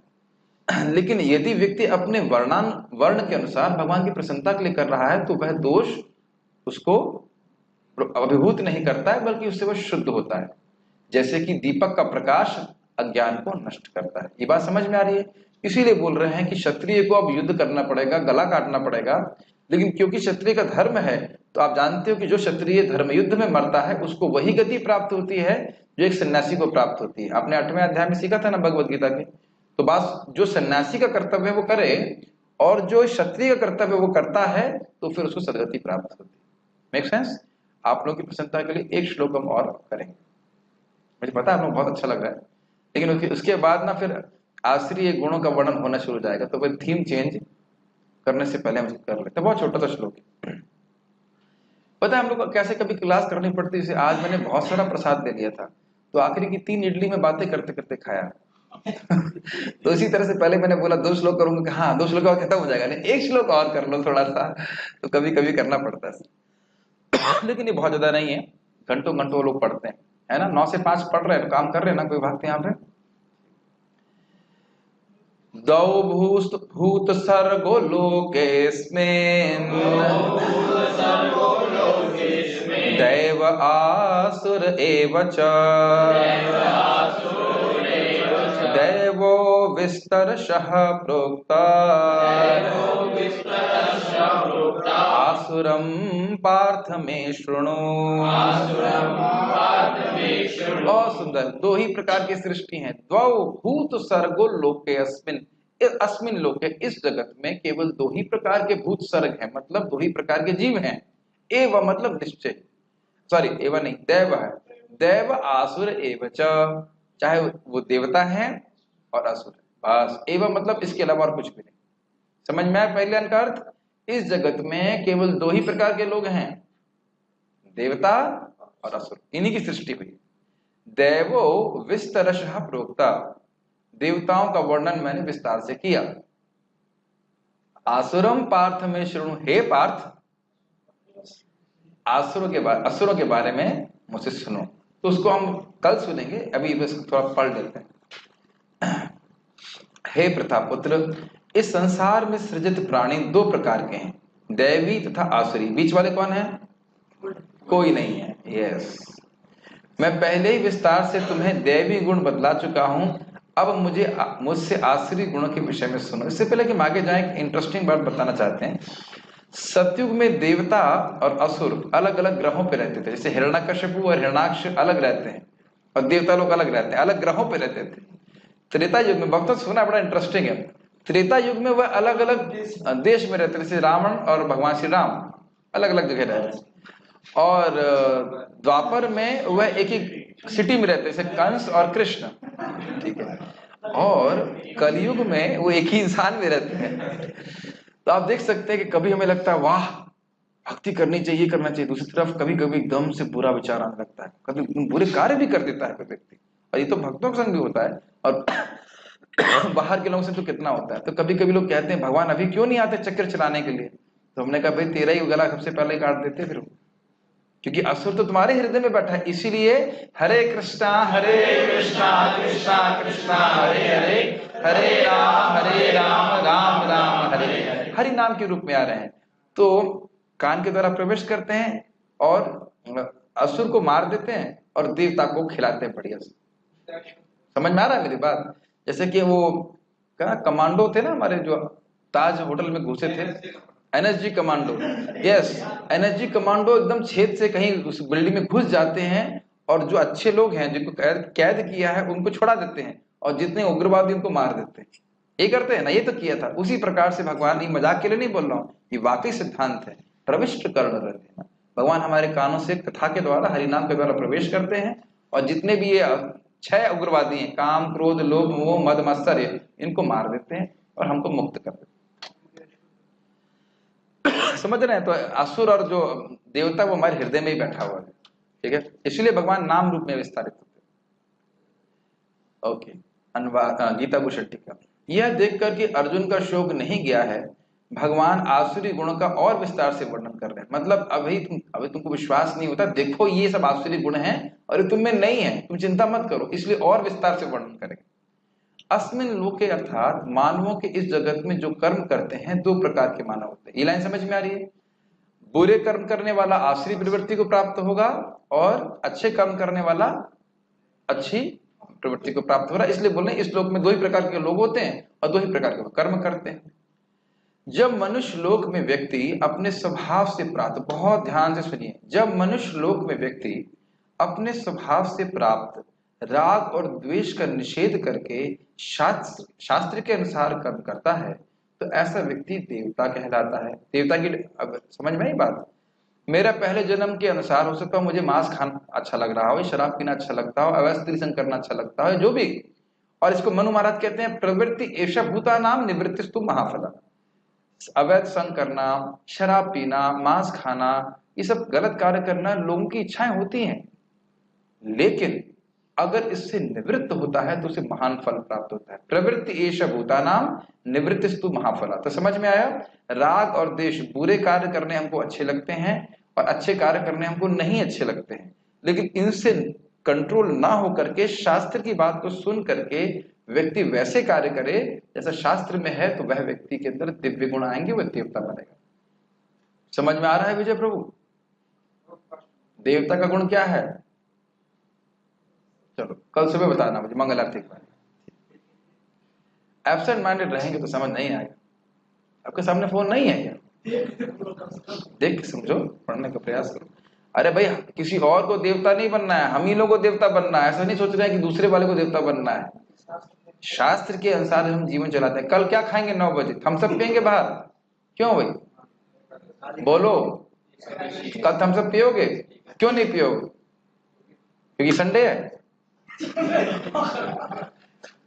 लेकिन यदि व्यक्ति अपने वर्ण के अनुसार भगवान की प्रसन्नता के लिए कर रहा है तो वह दोष उसको अभिभूत नहीं करता है, बल्कि उससे वह शुद्ध होता है। जैसे कि दीपक का प्रकाश अज्ञान को नष्ट करता है। ये बात समझ में आ रही है? इसीलिए बोल रहे हैं कि क्षत्रिय को अब युद्ध करना पड़ेगा, गला काटना पड़ेगा, लेकिन क्योंकि क्षत्रिय का धर्म है तो आप जानते हो कि जो क्षत्रिय धर्म युद्ध में मरता है उसको वही गति प्राप्त होती है जो एक सन्यासी को प्राप्त होती है। आपने 8वें अध्याय में सीखा था ना भगवद गीता के। तो बस जो सन्यासी का कर्तव्य है वो करे और जो क्षत्रिय का कर्तव्य वो करता है तो फिर उसको सदगति प्राप्त होती है। Make sense? आप लोगों की प्रसन्नता के लिए एक श्लोक हम और करेंगे, मुझे पता है आप लोग बहुत अच्छा लग रहा है, लेकिन उसके बाद ना फिर आश्रय गुणों का वर्णन होना शुरू हो जाएगा, तो फिर थीम चेंज करने से पहले हम कर लेते हैं। बहुत छोटा सा श्लोक है। पता है हम लोग को कैसे कभी क्लास करनी पड़ती है। जैसे आज मैंने बहुत सारा प्रसाद ले लिया था तो आखिरी की 3 इडली में बातें करते करते खाया। तो इसी तरह से पहले मैंने बोला 2 श्लोक करूंगा, कि हाँ 2 श्लोक और खत्म हो जाएगा, नहीं 1 श्लोक और कर लो थोड़ा सा, तो कभी कभी करना पड़ता है। लेकिन ये बहुत ज्यादा नहीं है, घंटों घंटों लोग पढ़ते हैं, है ना। 9 से 5 पढ़ रहे हैं, काम कर रहे हैं ना, कोई बात नहीं। यहाँ पे दौ भूत सर्गो लोकेस्मिन् दैव आसुर एव च दैवो विस्तरशः प्रोक्ता आसुरं पार्थ मे शृणु। बहुत सुंदर। 2 ही प्रकार की सृष्टि है। द्वौ भूत सर्गो लोके अस्मिन्, अस्मिन् लोके, इस जगत में केवल 2 ही प्रकार के भूत सर्ग हैं, मतलब 2 ही प्रकार के जीव हैं। एव मतलब निश्चय, सॉरी एव नहीं, दैव है। दैव आसुर एव च, चाहे वो देवता है और असुर है, बस। एव मतलब इसके अलावा और कुछ भी नहीं। समझ में आया पहले का अर्थ? इस जगत में केवल 2 ही प्रकार के लोग हैं, देवता और असुर, इन्हीं की सृष्टि हुई। देवो विस्तरशः प्रोक्ता, देवताओं का वर्णन मैंने विस्तार से किया। आसुरम पार्थ में शृणु, हे पार्थ असुरों के बारे में मुझसे सुनो। तो उसको हम कल सुनेंगे, अभी बस थोड़ा पढ़ लेते हैं। हे प्रतापुत्र, इस संसार में सृजित प्राणी 2 प्रकार के हैं, दैवी तथा आसुरी। बीच वाले कौन है? कोई नहीं है। यस, मैं पहले ही विस्तार से तुम्हें दैवी गुण बतला चुका हूं, अब मुझसे आसुरी गुणों के विषय में सुनो। इससे पहले कि हम आगे जाएं, एक इंटरेस्टिंग बात बताना चाहते हैं। सतयुग में देवता और असुर अलग अलग ग्रहों पे रहते थे। जैसे हिरण्यकश्यप और हिरण्याक्ष अलग रहते हैं और देवता लोग अलग रहते हैं, अलग ग्रहों पे रहते थे। त्रेता युग में, भक्तों सुना, बड़ा इंटरेस्टिंग है, त्रेता युग में वह अलग अलग देश में रहते थे। जैसे रावण और भगवान श्री राम अलग अलग जगह रहते थे, और द्वापर में वह एक ही सिटी में रहते, जैसे कंस और कृष्ण, ठीक है। और कलयुग में वो एक ही इंसान में रहते हैं। तो आप देख सकते हैं कि कभी हमें लगता है वाह भक्ति करनी चाहिए, करना चाहिए, दूसरी तरफ कभी कभी एकदम से बुरा विचार आने लगता है, कभी बुरे कार्य भी कर देता है कोई व्यक्ति। और ये तो भक्तों के संग भी होता है, और बाहर के लोगों से तो कितना होता है। तो कभी कभी लोग कहते हैं भगवान अभी क्यों नहीं आते चक्कर चलाने के लिए? तो हमने कहा भाई तेरा ही गला सबसे पहले काट देते फिर, क्योंकि असुर तो तुम्हारे हृदय में बैठा है। इसीलिए हरे कृष्णा कृष्णा कृष्णा हरे हरे, हरे राम राम राम हरे हरे। हरि नाम के रूप में आ रहे हैं, तो कान के द्वारा प्रवेश करते हैं और असुर को मार देते हैं और देवता को खिलाते हैं बढ़िया से। समझ में आ रहा है मेरी बात? जैसे कि वो क्या कमांडो थे ना हमारे, जो ताज होटल में घुसे थे, NSG commando, yes, NSG commando एकदम छेद से कहीं उस बिल्डिंग में घुस जाते हैं और जो अच्छे लोग हैं जिनको कैद किया है उनको छोड़ा देते हैं और जितने उग्रवादी उनको मार देते हैं। ये करते हैं ना, ये तो किया था। उसी प्रकार से भगवान, ये मजाक के लिए नहीं बोल रहा हूँ, ये वाकई सिद्धांत है। प्रविष्ट कर्ण रहते हैं, भगवान हमारे कानों से कथा के द्वारा, हरिनाम के द्वारा प्रवेश करते हैं और जितने भी ये 6 उग्रवादी हैं, काम क्रोध लोभ मोह मद मत्सर्य, इनको मार देते हैं और हमको मुक्त कर देते हैं। समझ रहे हैं? तो असुर और जो देवता वो हमारे हृदय में ही बैठा हुआ है, ठीक है। इसलिए भगवान नाम रूप में विस्तारित होते हैं। ओके, अनुवाद गीता भूषण टीका। यह देख करके अर्जुन का शोक नहीं गया है, भगवान आसुरी गुणों का और विस्तार से वर्णन कर रहे हैं। मतलब अभी तुमको विश्वास नहीं होता, देखो ये सब आसुरी गुण हैं और ये तुम में नहीं है, तुम चिंता मत करो, इसलिए और विस्तार से वर्णन करेंगे। अस्मिन लोके अर्थात मानवों के इस जगत में जो कर्म करते हैं, 2 प्रकार के मानव होते हैं। ये लाइन समझ में आ रही है? बुरे कर्म करने वाला आसुरी प्रवृत्ति को प्राप्त होगा और अच्छे कर्म करने वाला अच्छी प्रवृत्ति को प्राप्त हो रहा है। इसलिए बोल रहे हैं इस लोक में 2 ही प्रकार के लोग होते हैं और 2 ही प्रकार के कर्म करते हैं। जब मनुष्य लोक में व्यक्ति अपने स्वभाव से प्राप्त, बहुत ध्यान से सुनिए, जब मनुष्य लोक में व्यक्ति अपने स्वभाव से प्राप्त राग और द्वेष का निषेध करके शास्त्र के अनुसार कर्म करता है तो ऐसा व्यक्ति देवता कहलाता है। देवता की, अब समझ में आई बात? मेरा पहले जन्म के अनुसार हो सकता है मुझे मांस खाना अच्छा लग रहा हो, शराब पीना अच्छा लगता हो, अवैध स्त्री संग करना अच्छा लगता हो, जो भी। और इसको मनु महाराज कहते हैं प्रवृत्ति एषा भूता नाम निवृत्तिस्तु महाफला। अवैध संग करना, शराब पीना, मांस खाना, ये सब गलत कार्य करना लोगों की इच्छाएं होती हैं, लेकिन अगर इससे निवृत्त होता है तो उसे महान फल प्राप्त होता है। प्रवृत्ति एषा भूतानाम निवृत्तिस्तु महाफला। तो समझ में आया? राग और द्वेष, बुरे कार्य करने हमको अच्छे लगते हैं और अच्छे कार्य करने हमको नहीं अच्छे लगते हैं, लेकिन इनसे कंट्रोल ना हो करके शास्त्र की बात को सुन करके व्यक्ति वैसे कार्य करे जैसा शास्त्र में है, तो वह व्यक्ति के अंदर दिव्य गुण आएंगे, वह देवता बनेगा। समझ में आ रहा है विजय प्रभु? देवता का गुण क्या है? चलो कल सुबह बताना मुझे मंगल आरती के बारे में। एब्सेंट माइंडेड रहेंगे तो समझ नहीं आएगा। आपके सामने फोन नहीं है क्या? देख के समझो, पढ़ने का प्रयास करो। अरे भाई, किसी और को देवता नहीं बनना है, हम ही लोगों को देवता बनना है। ऐसा नहीं सोच रहे हैं कि दूसरे वाले को देवता बनना है। शास्त्र के अनुसार हम जीवन चलाते हैं। कल क्या खाएंगे 9 बजे? हम सब पियेंगे बाहर? क्यों भाई बोलो? कल हम सब पियोगे? क्यों नहीं पियोगे? क्योंकि संडे है।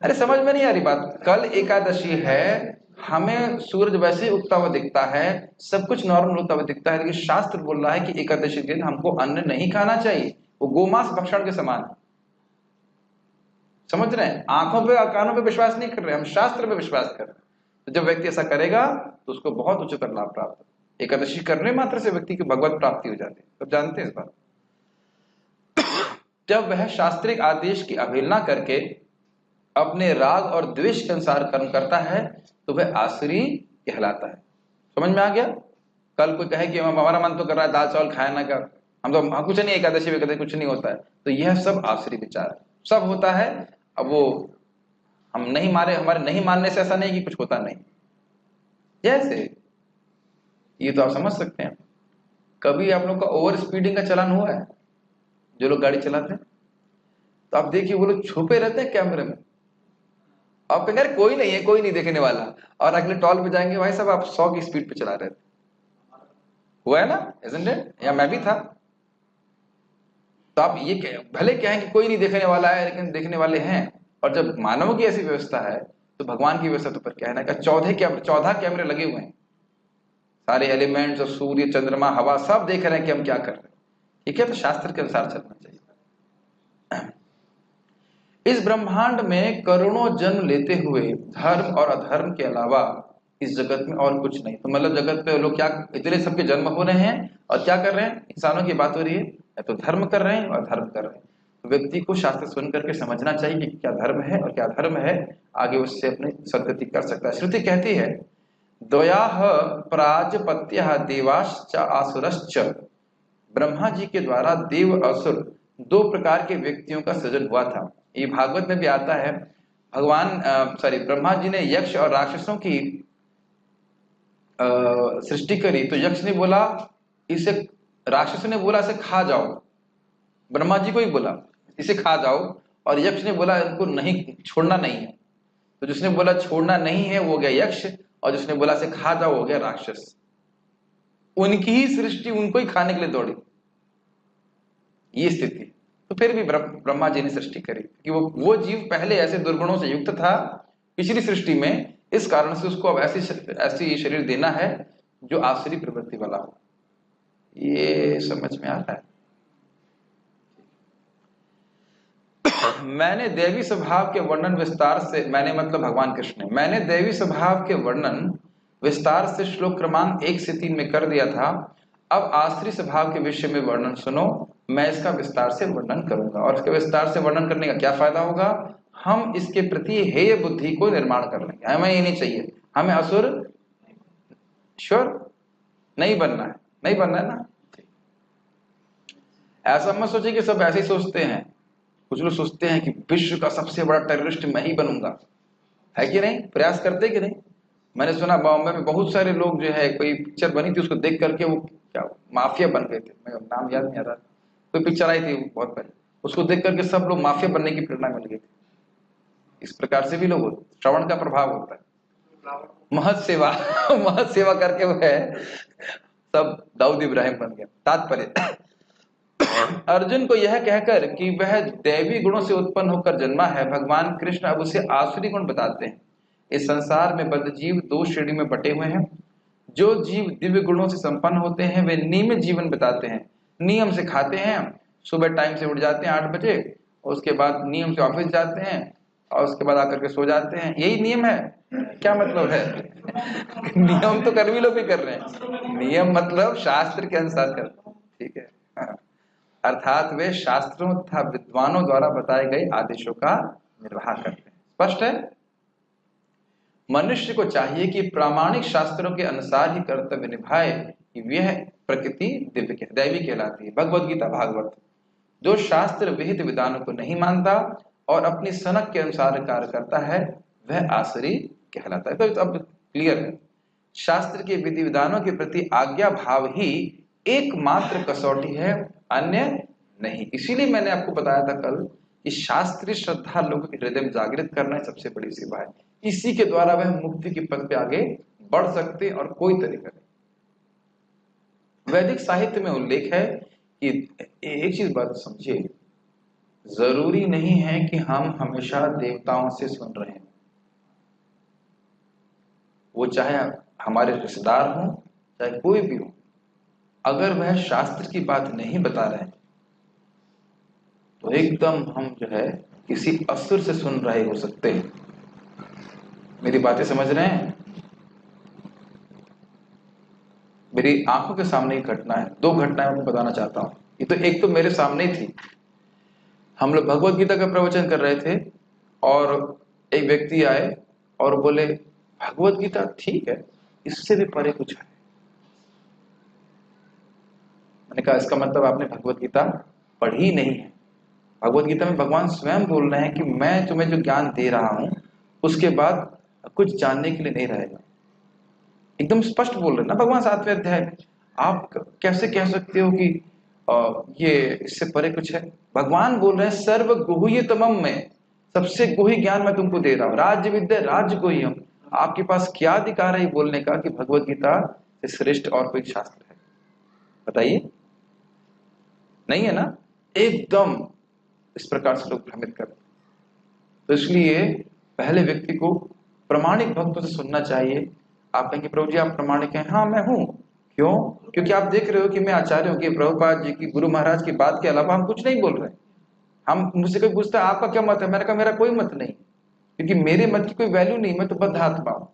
अरे समझ में नहीं आ रही बात? कल एकादशी है, हमें सूरज वैसे उगता हुआ दिखता है, सब कुछ नॉर्मल होता हुआ दिखता है, लेकिन शास्त्र बोल रहा है कि एकादशी के दिन हमको अन्न नहीं खाना चाहिए, वो गोमांस भक्षण के समान है। समझ रहे हैं? आंखों पे और कानों पे विश्वास नहीं कर रहे, हम शास्त्र पे विश्वास कर रहे हैं। तो जब व्यक्ति ऐसा करेगा तो उसको बहुत उच्चतर लाभ प्राप्त है। एकादशी करने मात्र से व्यक्ति की भगवत प्राप्ति हो जाती है। तो जानते हैं इस बात? जब वह शास्त्रिक आदेश की अवहेलना करके अपने राग और द्वेष के अनुसार कर्म करता है तो वह आसुरी कहलाता है। समझ में आ गया? कल कोई कहे कि हमारा मन तो कर रहा है दाल चावल खाया ना कर, हम तो कुछ नहीं, एकादशी में कुछ नहीं होता है, तो यह सब आसुरी विचार है। सब होता है, अब वो हम नहीं मारे, हमारे नहीं मानने से ऐसा नहीं कि कुछ होता नहीं। जैसे ये तो आप समझ सकते हैं, कभी आप लोग का ओवर स्पीडिंग का चलान हुआ है? जो लोग गाड़ी चलाते हैं तो आप देखिए वो लोग छुपे रहते हैं कैमरे में। आप कहेंगे अरे कोई नहीं है, कोई नहीं देखने वाला, और अगले टॉल पे जाएंगे भाई साहब आप 100 की स्पीड पे चला रहे थे। हुआ है ना, isn't it? या मैं भी था। तो आप ये भले कहें कि कोई नहीं देखने वाला है, लेकिन देखने वाले हैं। और जब मानव की ऐसी व्यवस्था है तो भगवान की व्यवस्था तो पर क्या है ना, 14 कैमरे लगे हुए हैं, सारे एलिमेंट्स और सूर्य चंद्रमा हवा सब देख रहे हैं कि हम क्या कर रहे हैं। ठीक है, तो शास्त्र के अनुसार चलना चाहिए। इस ब्रह्मांड में करोड़ों जन्म लेते हुए धर्म और अधर्म के अलावा इस जगत में और कुछ नहीं। तो मतलब जगत पे लोग क्या, इतने सबके जन्म हो रहे हैं और क्या कर रहे हैं? इंसानों की बात हो रही है, या तो धर्म कर रहे हैं और धर्म कर रहे हैं। तो व्यक्ति को शास्त्र सुन करके समझना चाहिए कि क्या धर्म है और क्या धर्म है, आगे उससे अपनी सदगति कर सकता है। श्रुति कहती है द्वयाः प्राजपत्यः देवाश्च आसुरश्च, ब्रह्मा जी के द्वारा देव असुर 2 प्रकार के व्यक्तियों का सृजन हुआ था। ये भागवत में भी आता है। ब्रह्मा जी ने यक्ष और राक्षसों की सृष्टि करी तो यक्ष ने बोला इसे, राक्षस ने बोला इसे खा जाओ, ब्रह्मा जी को ही बोला इसे खा जाओ, और यक्ष ने बोला इनको नहीं छोड़ना नहीं है। तो जिसने बोला छोड़ना नहीं है वो हो गया यक्ष, और जिसने बोला इसे खा जाओ हो गया राक्षस। उनकी ही सृष्टि उनको ही खाने के लिए दौड़ी, ये स्थिति। तो फिर भी ब्रह्मा जी ने सृष्टि करी कि वो जीव पहले ऐसे दुर्गुणों से युक्त था पिछली सृष्टि में, इस कारण से उसको अब ऐसी शरीर देना है जो आसुरी प्रवृत्ति वाला हो। ये समझ में आ रहा है? मैंने देवी स्वभाव के वर्णन विस्तार से, मैंने मतलब भगवान कृष्ण ने, मैंने देवी स्वभाव के वर्णन विस्तार से श्लोक क्रमांक 1 से 3 में कर दिया था। अब आश्री स्वभाव के विषय में वर्णन सुनो, मैं इसका विस्तार से वर्णन करूंगा। और इसके विस्तार से वर्णन करने का क्या फायदा होगा? हम इसके प्रति हेय बुद्धि को निर्माण कर लेंगे। हमें ये नहीं चाहिए, हमें असुर श्योर नहीं बनना है, नहीं बनना है ना। ऐसा मत सोचिए कि सब ऐसे ही सोचते हैं। कुछ लोग सोचते हैं कि विश्व का सबसे बड़ा टेररिस्ट मैं ही बनूंगा, है कि नहीं? प्रयास करते कि नहीं? मैंने सुना बॉम्बे में बहुत सारे लोग जो है, कोई पिक्चर बनी थी उसको देख करके वो क्या माफिया बन गए थे, मैं नाम याद नहीं आ रहा, कोई पिक्चर आई थी बहुत पहले, उसको देख करके सब लोग माफिया बनने की प्रेरणा मिल गई थी। इस प्रकार से भी लोग, श्रवण का प्रभाव होता है। महत सेवा महत सेवा करके वो है सब दाऊद इब्राहिम बन गया। तात्पर्य अर्जुन को यह कहकर कि वह दैवी गुणों से उत्पन्न होकर जन्मा है, भगवान कृष्ण अब उसे आसुरी गुण बताते हैं। इस संसार में बद्ध जीव 2 श्रेणी में बटे हुए हैं। जो जीव दिव्य गुणों से संपन्न होते हैं वे नियमित जीवन बिताते हैं, नियम से खाते हैं, सुबह टाइम से उठ जाते हैं 8 बजे, उसके बाद नियम से ऑफिस जाते हैं और उसके बाद आकर के सो जाते हैं। यही नियम है? क्या मतलब है? नियम तो कर्मी लोग भी कर रहे हैं, नियम मतलब शास्त्र के अनुसार कर, ठीक है। अर्थात वे शास्त्रों तथा विद्वानों द्वारा बताए गए आदेशों का निर्वाह करते हैं। स्पष्ट है? मनुष्य को चाहिए कि प्रामाणिक शास्त्रों के अनुसार ही कर्तव्य निभाए कि वह प्रकृति दिव्य दैवी कहलाती है। भगवद गीता भागवत। जो शास्त्र विहित विधानों को नहीं मानता और अपनी सनक के अनुसार कार्य करता है वह आसुरी कहलाता है। तो अब क्लियर है, शास्त्र के विधि विधानों के प्रति आज्ञा भाव ही एकमात्र कसौटी है, अन्य नहीं। इसीलिए मैंने आपको बताया था कल कि शास्त्रीय श्रद्धा लोगों के हृदय में जागृत करना सबसे बड़ी सेवा है। इसी के द्वारा वह मुक्ति की पथ पे आगे बढ़ सकते और कोई तरीका नहीं। वैदिक साहित्य में उल्लेख है कि एक चीज बात समझिए, जरूरी नहीं है कि हम हमेशा देवताओं से सुन रहे हैं, वो चाहे हमारे रिश्तेदार हों चाहे कोई भी हो, अगर वह शास्त्र की बात नहीं बता रहे तो एकदम हम जो है किसी असुर से सुन रहे हो सकते हैं। मेरी बातें समझ रहे हैं? मेरी आंखों के सामने ही घटना है, 2 घटनाएं मैं बताना चाहता हूं। ये तो एक तो मेरे सामने ही थी, हम लोग भगवत गीता का प्रवचन कर रहे थे और एक व्यक्ति आए और बोले भगवत गीता ठीक है, इससे भी परे कुछ है। मैंने कहा इसका मतलब आपने भगवत गीता पढ़ी नहीं है। भगवत गीता में भगवान स्वयं बोल रहे हैं कि मैं तुम्हें जो ज्ञान दे रहा हूं उसके बाद कुछ जानने के लिए नहीं रहेगा। एकदम स्पष्ट बोल रहे हैं ना भगवान 7वें अध्याय में। आप कैसे कह सकते हो कि ये इससे परे कुछ है? भगवान बोल रहे हैं सर्व गुह्यतमम में, सबसे गुह्य ज्ञान मैं तुमको दे रहा हूं। राज्य विद्या राज्य गुह्यम। आपके पास क्या अधिकार है ये बोलने का कि भगवत गीता से श्रेष्ठ और कोई शास्त्र है? बताइए, नहीं है ना? एकदम इस प्रकार से लोग भ्रमित करते। तो इसलिए पहले व्यक्ति को प्रामाणिक भक्तों से सुनना चाहिए। आप कहेंगे प्रभु जी आप प्रामाणिक हैं? हाँ मैं हूं। क्यों? क्योंकि आप देख रहे हो कि मैं आचार्य हूं, कि प्रभुपाद जी की गुरु महाराज की बात के अलावा हम कुछ नहीं बोल रहे। हम मुझसे कोई पूछता है आपका क्या मत है, मैंने कहा मेरा कोई मत नहीं, क्योंकि मेरे मत की कोई वैल्यू नहीं, मैं तो बद्ध आत्मा हूं।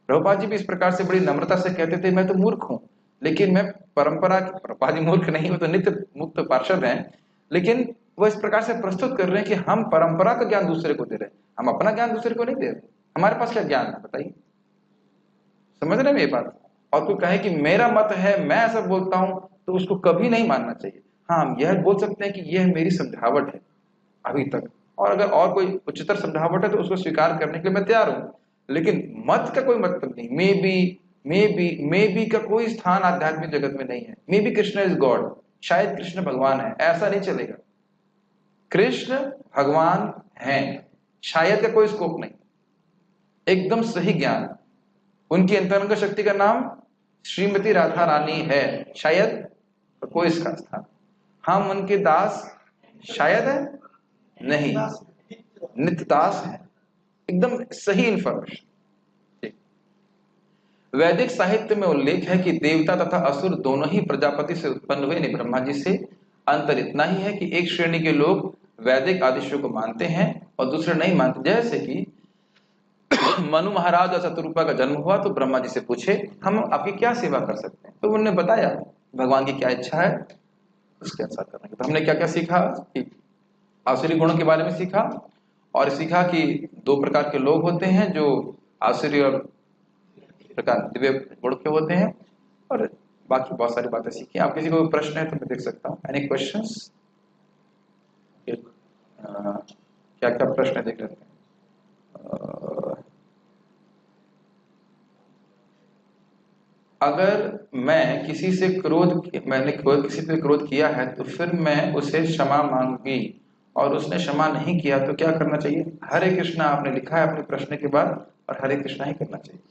प्रभुपाद जी भी इस प्रकार से बड़ी नम्रता से कहते थे मैं तो मूर्ख हूं, लेकिन मैं परंपरा, प्रभुपाद जी मूर्ख नहीं, वो तो नित्य मुक्त पार्षद हैं, लेकिन वो इस प्रकार से प्रस्तुत कर रहे हैं कि हम परंपरा का ज्ञान दूसरे को दे रहे हैं, हम अपना ज्ञान दूसरे को नहीं दे रहे। हमारे पास क्या ज्ञान है बताइए? समझ रहे हैं ये बात? और कोई कहे कि मेरा मत है मैं ऐसा बोलता हूं तो उसको कभी नहीं मानना चाहिए। हाँ हम यह बोल सकते हैं कि यह मेरी समझावट है अभी तक, और अगर और कोई उच्चतर समझावट है तो उसको स्वीकार करने के लिए मैं तैयार हूं, लेकिन मत का कोई मतलब नहीं। मे बी मे बी का कोई स्थान आध्यात्मिक जगत में नहीं है। May be Krishna is God, शायद कृष्ण भगवान है, ऐसा नहीं चलेगा। कृष्ण भगवान हैं, शायद का कोई स्कोप नहीं, एकदम सही ज्ञान। उनकी अंतरंग शक्ति का नाम श्रीमती राधा रानी है, शायद का कोई इसका स्थान। हम उनके दास शायद है नहीं, नित्य दास है, एकदम सही इंफॉर्मेशन। वैदिक साहित्य में उल्लेख है कि देवता तथा असुर दोनों ही प्रजापति से उत्पन्न हुए, नहीं ब्रह्मा जी से। अंतर इतना ही है कि एक श्रेणी के लोग वैदिक आदेशों को मानते हैं और दूसरे नहीं मानते। जैसे कि मनु महाराज और शतरूपा का जन्म हुआ तो ब्रह्मा जी से पूछे हम आपकी क्या सेवा कर सकते हैं, तो उन्होंने बताया भगवान की क्या इच्छा है उसके अनुसार करने। तो हमने क्या क्या सीखा कि आसुरी गुणों के बारे में सीखा, और सीखा कि दो प्रकार के लोग होते हैं जो आसुरी और प्रकार दिव्य गुण के होते हैं, और बाकी बहुत सारी बातें सीखी। आप किसी को प्रश्न है तो मैं देख सकता हूँ। Any questions? क्या क्या प्रश्न है देख लेते हैं। अगर मैं किसी से मैंने किसी पे क्रोध किया है तो फिर मैं उसे क्षमा मांगी और उसने क्षमा नहीं किया तो क्या करना चाहिए? हरे कृष्णा आपने लिखा है अपने प्रश्न के बाद, और हरे कृष्णा ही करना चाहिए।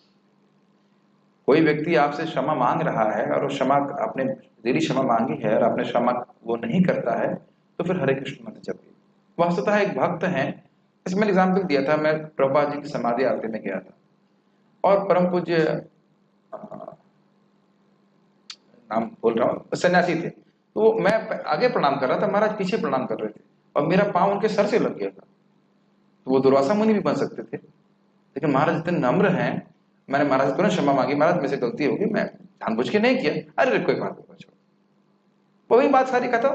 कोई व्यक्ति आपसे क्षमा मांग रहा है और वो क्षमा आपने तेरी क्षमा मांगी है और आपने क्षमा वो नहीं करता है तो फिर हरे कृष्ण मत जपिए। वस्तुतः एक भक्त है, इसमें एग्जाम्पल दिया था, मैं प्रभुपाद जी की समाधि आरती में गया था और परम पूज्य नाम बोल रहा हूँ सन्यासी थे, तो मैं आगे प्रणाम कर रहा था, महाराज पीछे प्रणाम कर रहे थे और मेरा पाँव उनके सर से लग गया था। तो वो दुर्वासा मुनि भी बन सकते थे, लेकिन महाराज इतने नम्र हैं। मैंने महाराज को क्षमा मांगी, महाराज मेरे से गलती होगी, मैं जानबूझ के नहीं किया। अरे कोई बात नहीं, छोड़, वही बात सारी खत्म।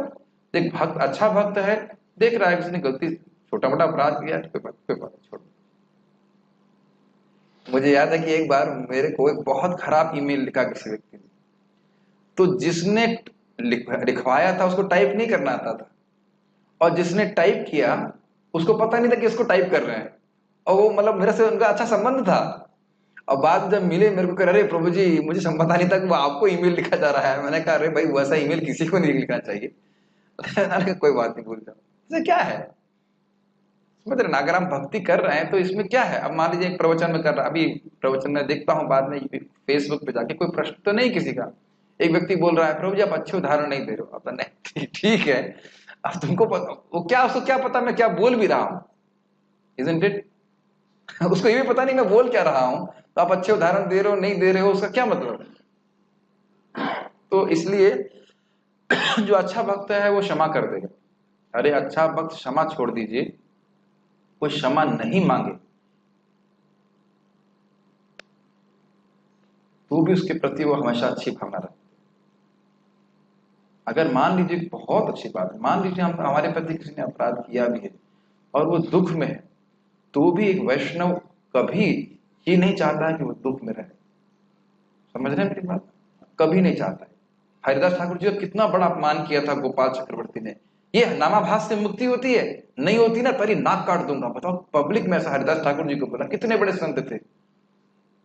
देख भक्त अच्छा भक्त है, देख रहा है किसी ने गलती छोटा मोटा अपराध किया, कोई बात छोड़। मुझे याद है कि एक बार मेरे को एक बहुत खराब ईमेल लिखा किसी व्यक्ति ने, तो जिसने लिखवाया था उसको टाइप नहीं करना आता था, और जिसने टाइप किया उसको पता नहीं था कि इसको टाइप कर रहे हैं, और वो मतलब मेरे से उनका अच्छा संबंध था। और बाद में जब मिले मेरे को कह रहे प्रभु जी मुझे पता नहीं था कि वो आपको ईमेल लिखा जा रहा है। मैंने कहा अरे भाई वैसा ईमेल किसी को नहीं लिखना चाहिए। कोई बात नहीं, भूल जाओ, इसमें क्या है, समझ रहे ना? अगर हम भक्ति कर रहे हैं तो इसमें क्या है? अब मान लीजिए एक प्रवचन में कर रहा, अभी प्रवचन में देखता हूँ बाद में फेसबुक पे जाके, कोई प्रश्न तो नहीं किसी का, एक व्यक्ति बोल रहा है प्रभु जी आप अच्छे उदाहरण नहीं दे रहे हो। अब नहीं ठीक है, अब तुमको पता वो क्या, उसको क्या पता मैं क्या बोल भी रहा हूँ, इजंट इट? उसको ये भी पता नहीं मैं बोल क्या रहा हूं, तो आप अच्छे उदाहरण दे रहे हो नहीं दे रहे हो उसका क्या मतलब? तो इसलिए जो अच्छा भक्त है वो क्षमा कर देगा। अरे अच्छा भक्त क्षमा छोड़ दीजिए, कोई क्षमा नहीं मांगे तो भी उसके प्रति वो हमेशा अच्छी भावना रखते। अगर मान लीजिए, बहुत अच्छी बात है, मान लीजिए हम हमारे प्रति किसी ने अपराध किया भी है और वो दुख में है, तो भी एक वैष्णव कभी ये नहीं चाहता है कि वो दुख में रहे। समझ रहे हैं मेरी बात? कभी नहीं चाहता है। हरिदास ठाकुर जी का कितना बड़ा अपमान किया था गोपाल चक्रवर्ती ने। ये नामाभास से मुक्ति होती है? नहीं होती ना, तेरी नाक काट दूंगा। बताओ, पब्लिक में ऐसा हरिदास ठाकुर जी को बोला। कितने बड़े संत थे,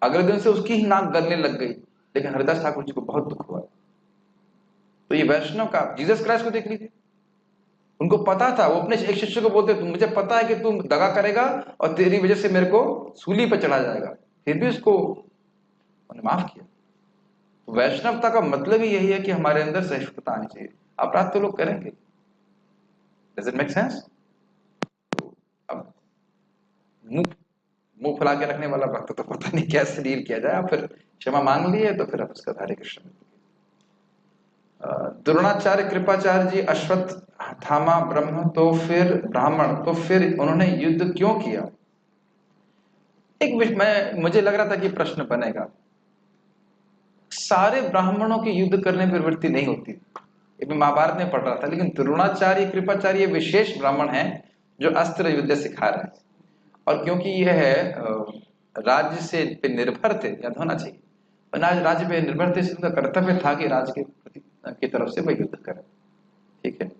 अगले दिन से उसकी ही नाक गलने लग गई, लेकिन हरिदास ठाकुर जी को बहुत दुख हुआ। तो ये वैष्णव का, जीसस क्राइस्ट को देख लीजिए, उनको पता था, वो अपने एक शिष्य को बोलते तुम मुझे पता है कि तुम दगा करेगा और तेरी वजह से मेरे को सूली पर चढ़ा जाएगा, फिर भी उसको उन्होंने माफ किया। तो वैष्णवता का मतलब ही यही है कि हमारे अंदर सहिष्णुता आनी चाहिए। अपराध तो लोग करेंगे, डज इट मेक सेंस? अब मुंह फुला के रखने वाला भक्त तो पता नहीं कैसे डील किया जाए। आप फिर क्षमा मांग लिए तो फिर आप उसका हरे कृष्ण। द्रोणाचार्य कृपाचार्य जी अश्वत्थामा ब्रह्म तो फिर ब्राह्मण, तो फिर उन्होंने युद्ध क्यों किया? मुझे लग रहा था कि प्रश्न बनेगा। सारे ब्राह्मणों की युद्ध करने पर वृत्ति नहीं होती, मैं महाभारत में पढ़ रहा था, लेकिन द्रोणाचार्य कृपाचार्य विशेष ब्राह्मण हैं जो अस्त्र युद्ध सिखा रहे हैं। और क्योंकि यह है राज्य से पे निर्भर थे, याद होना चाहिए, राज्य पे निर्भर थे, उनका कर्तव्य था कि राज्य की तरफ से वह युद्ध करें। ठीक है।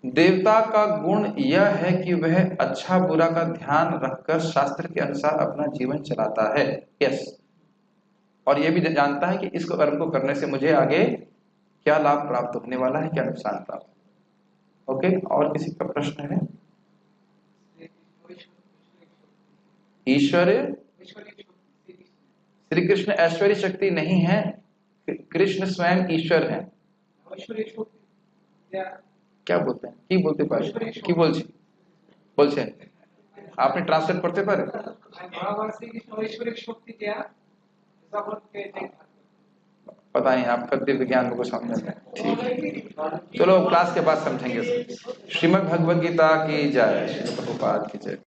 देवता का गुण यह है कि वह अच्छा बुरा का ध्यान रखकर शास्त्र के अनुसार अपना जीवन चलाता है। यस, और ये भी जानता है कि इस कर्म को करने से मुझे आगे क्या लाभ प्राप्त होने वाला है, क्या नुकसान प्राप्त। ओके, और किसी का प्रश्न है? ईश्वर श्री कृष्ण ऐश्वर्य शक्ति नहीं है, कृष्ण स्वयं ईश्वर है। क्या बोलते हैं, কি বলতে পারে, কি বলছি বলছেন আপনি ট্রান্সলেট করতে পারেন? पता नहीं आपका दिव्य ज्ञान को समझ में। ठीक है, चलो क्लास के बाद समझेंगे। श्रीमद् भगवद गीता की जय, श्री प्रभुपाद की जय।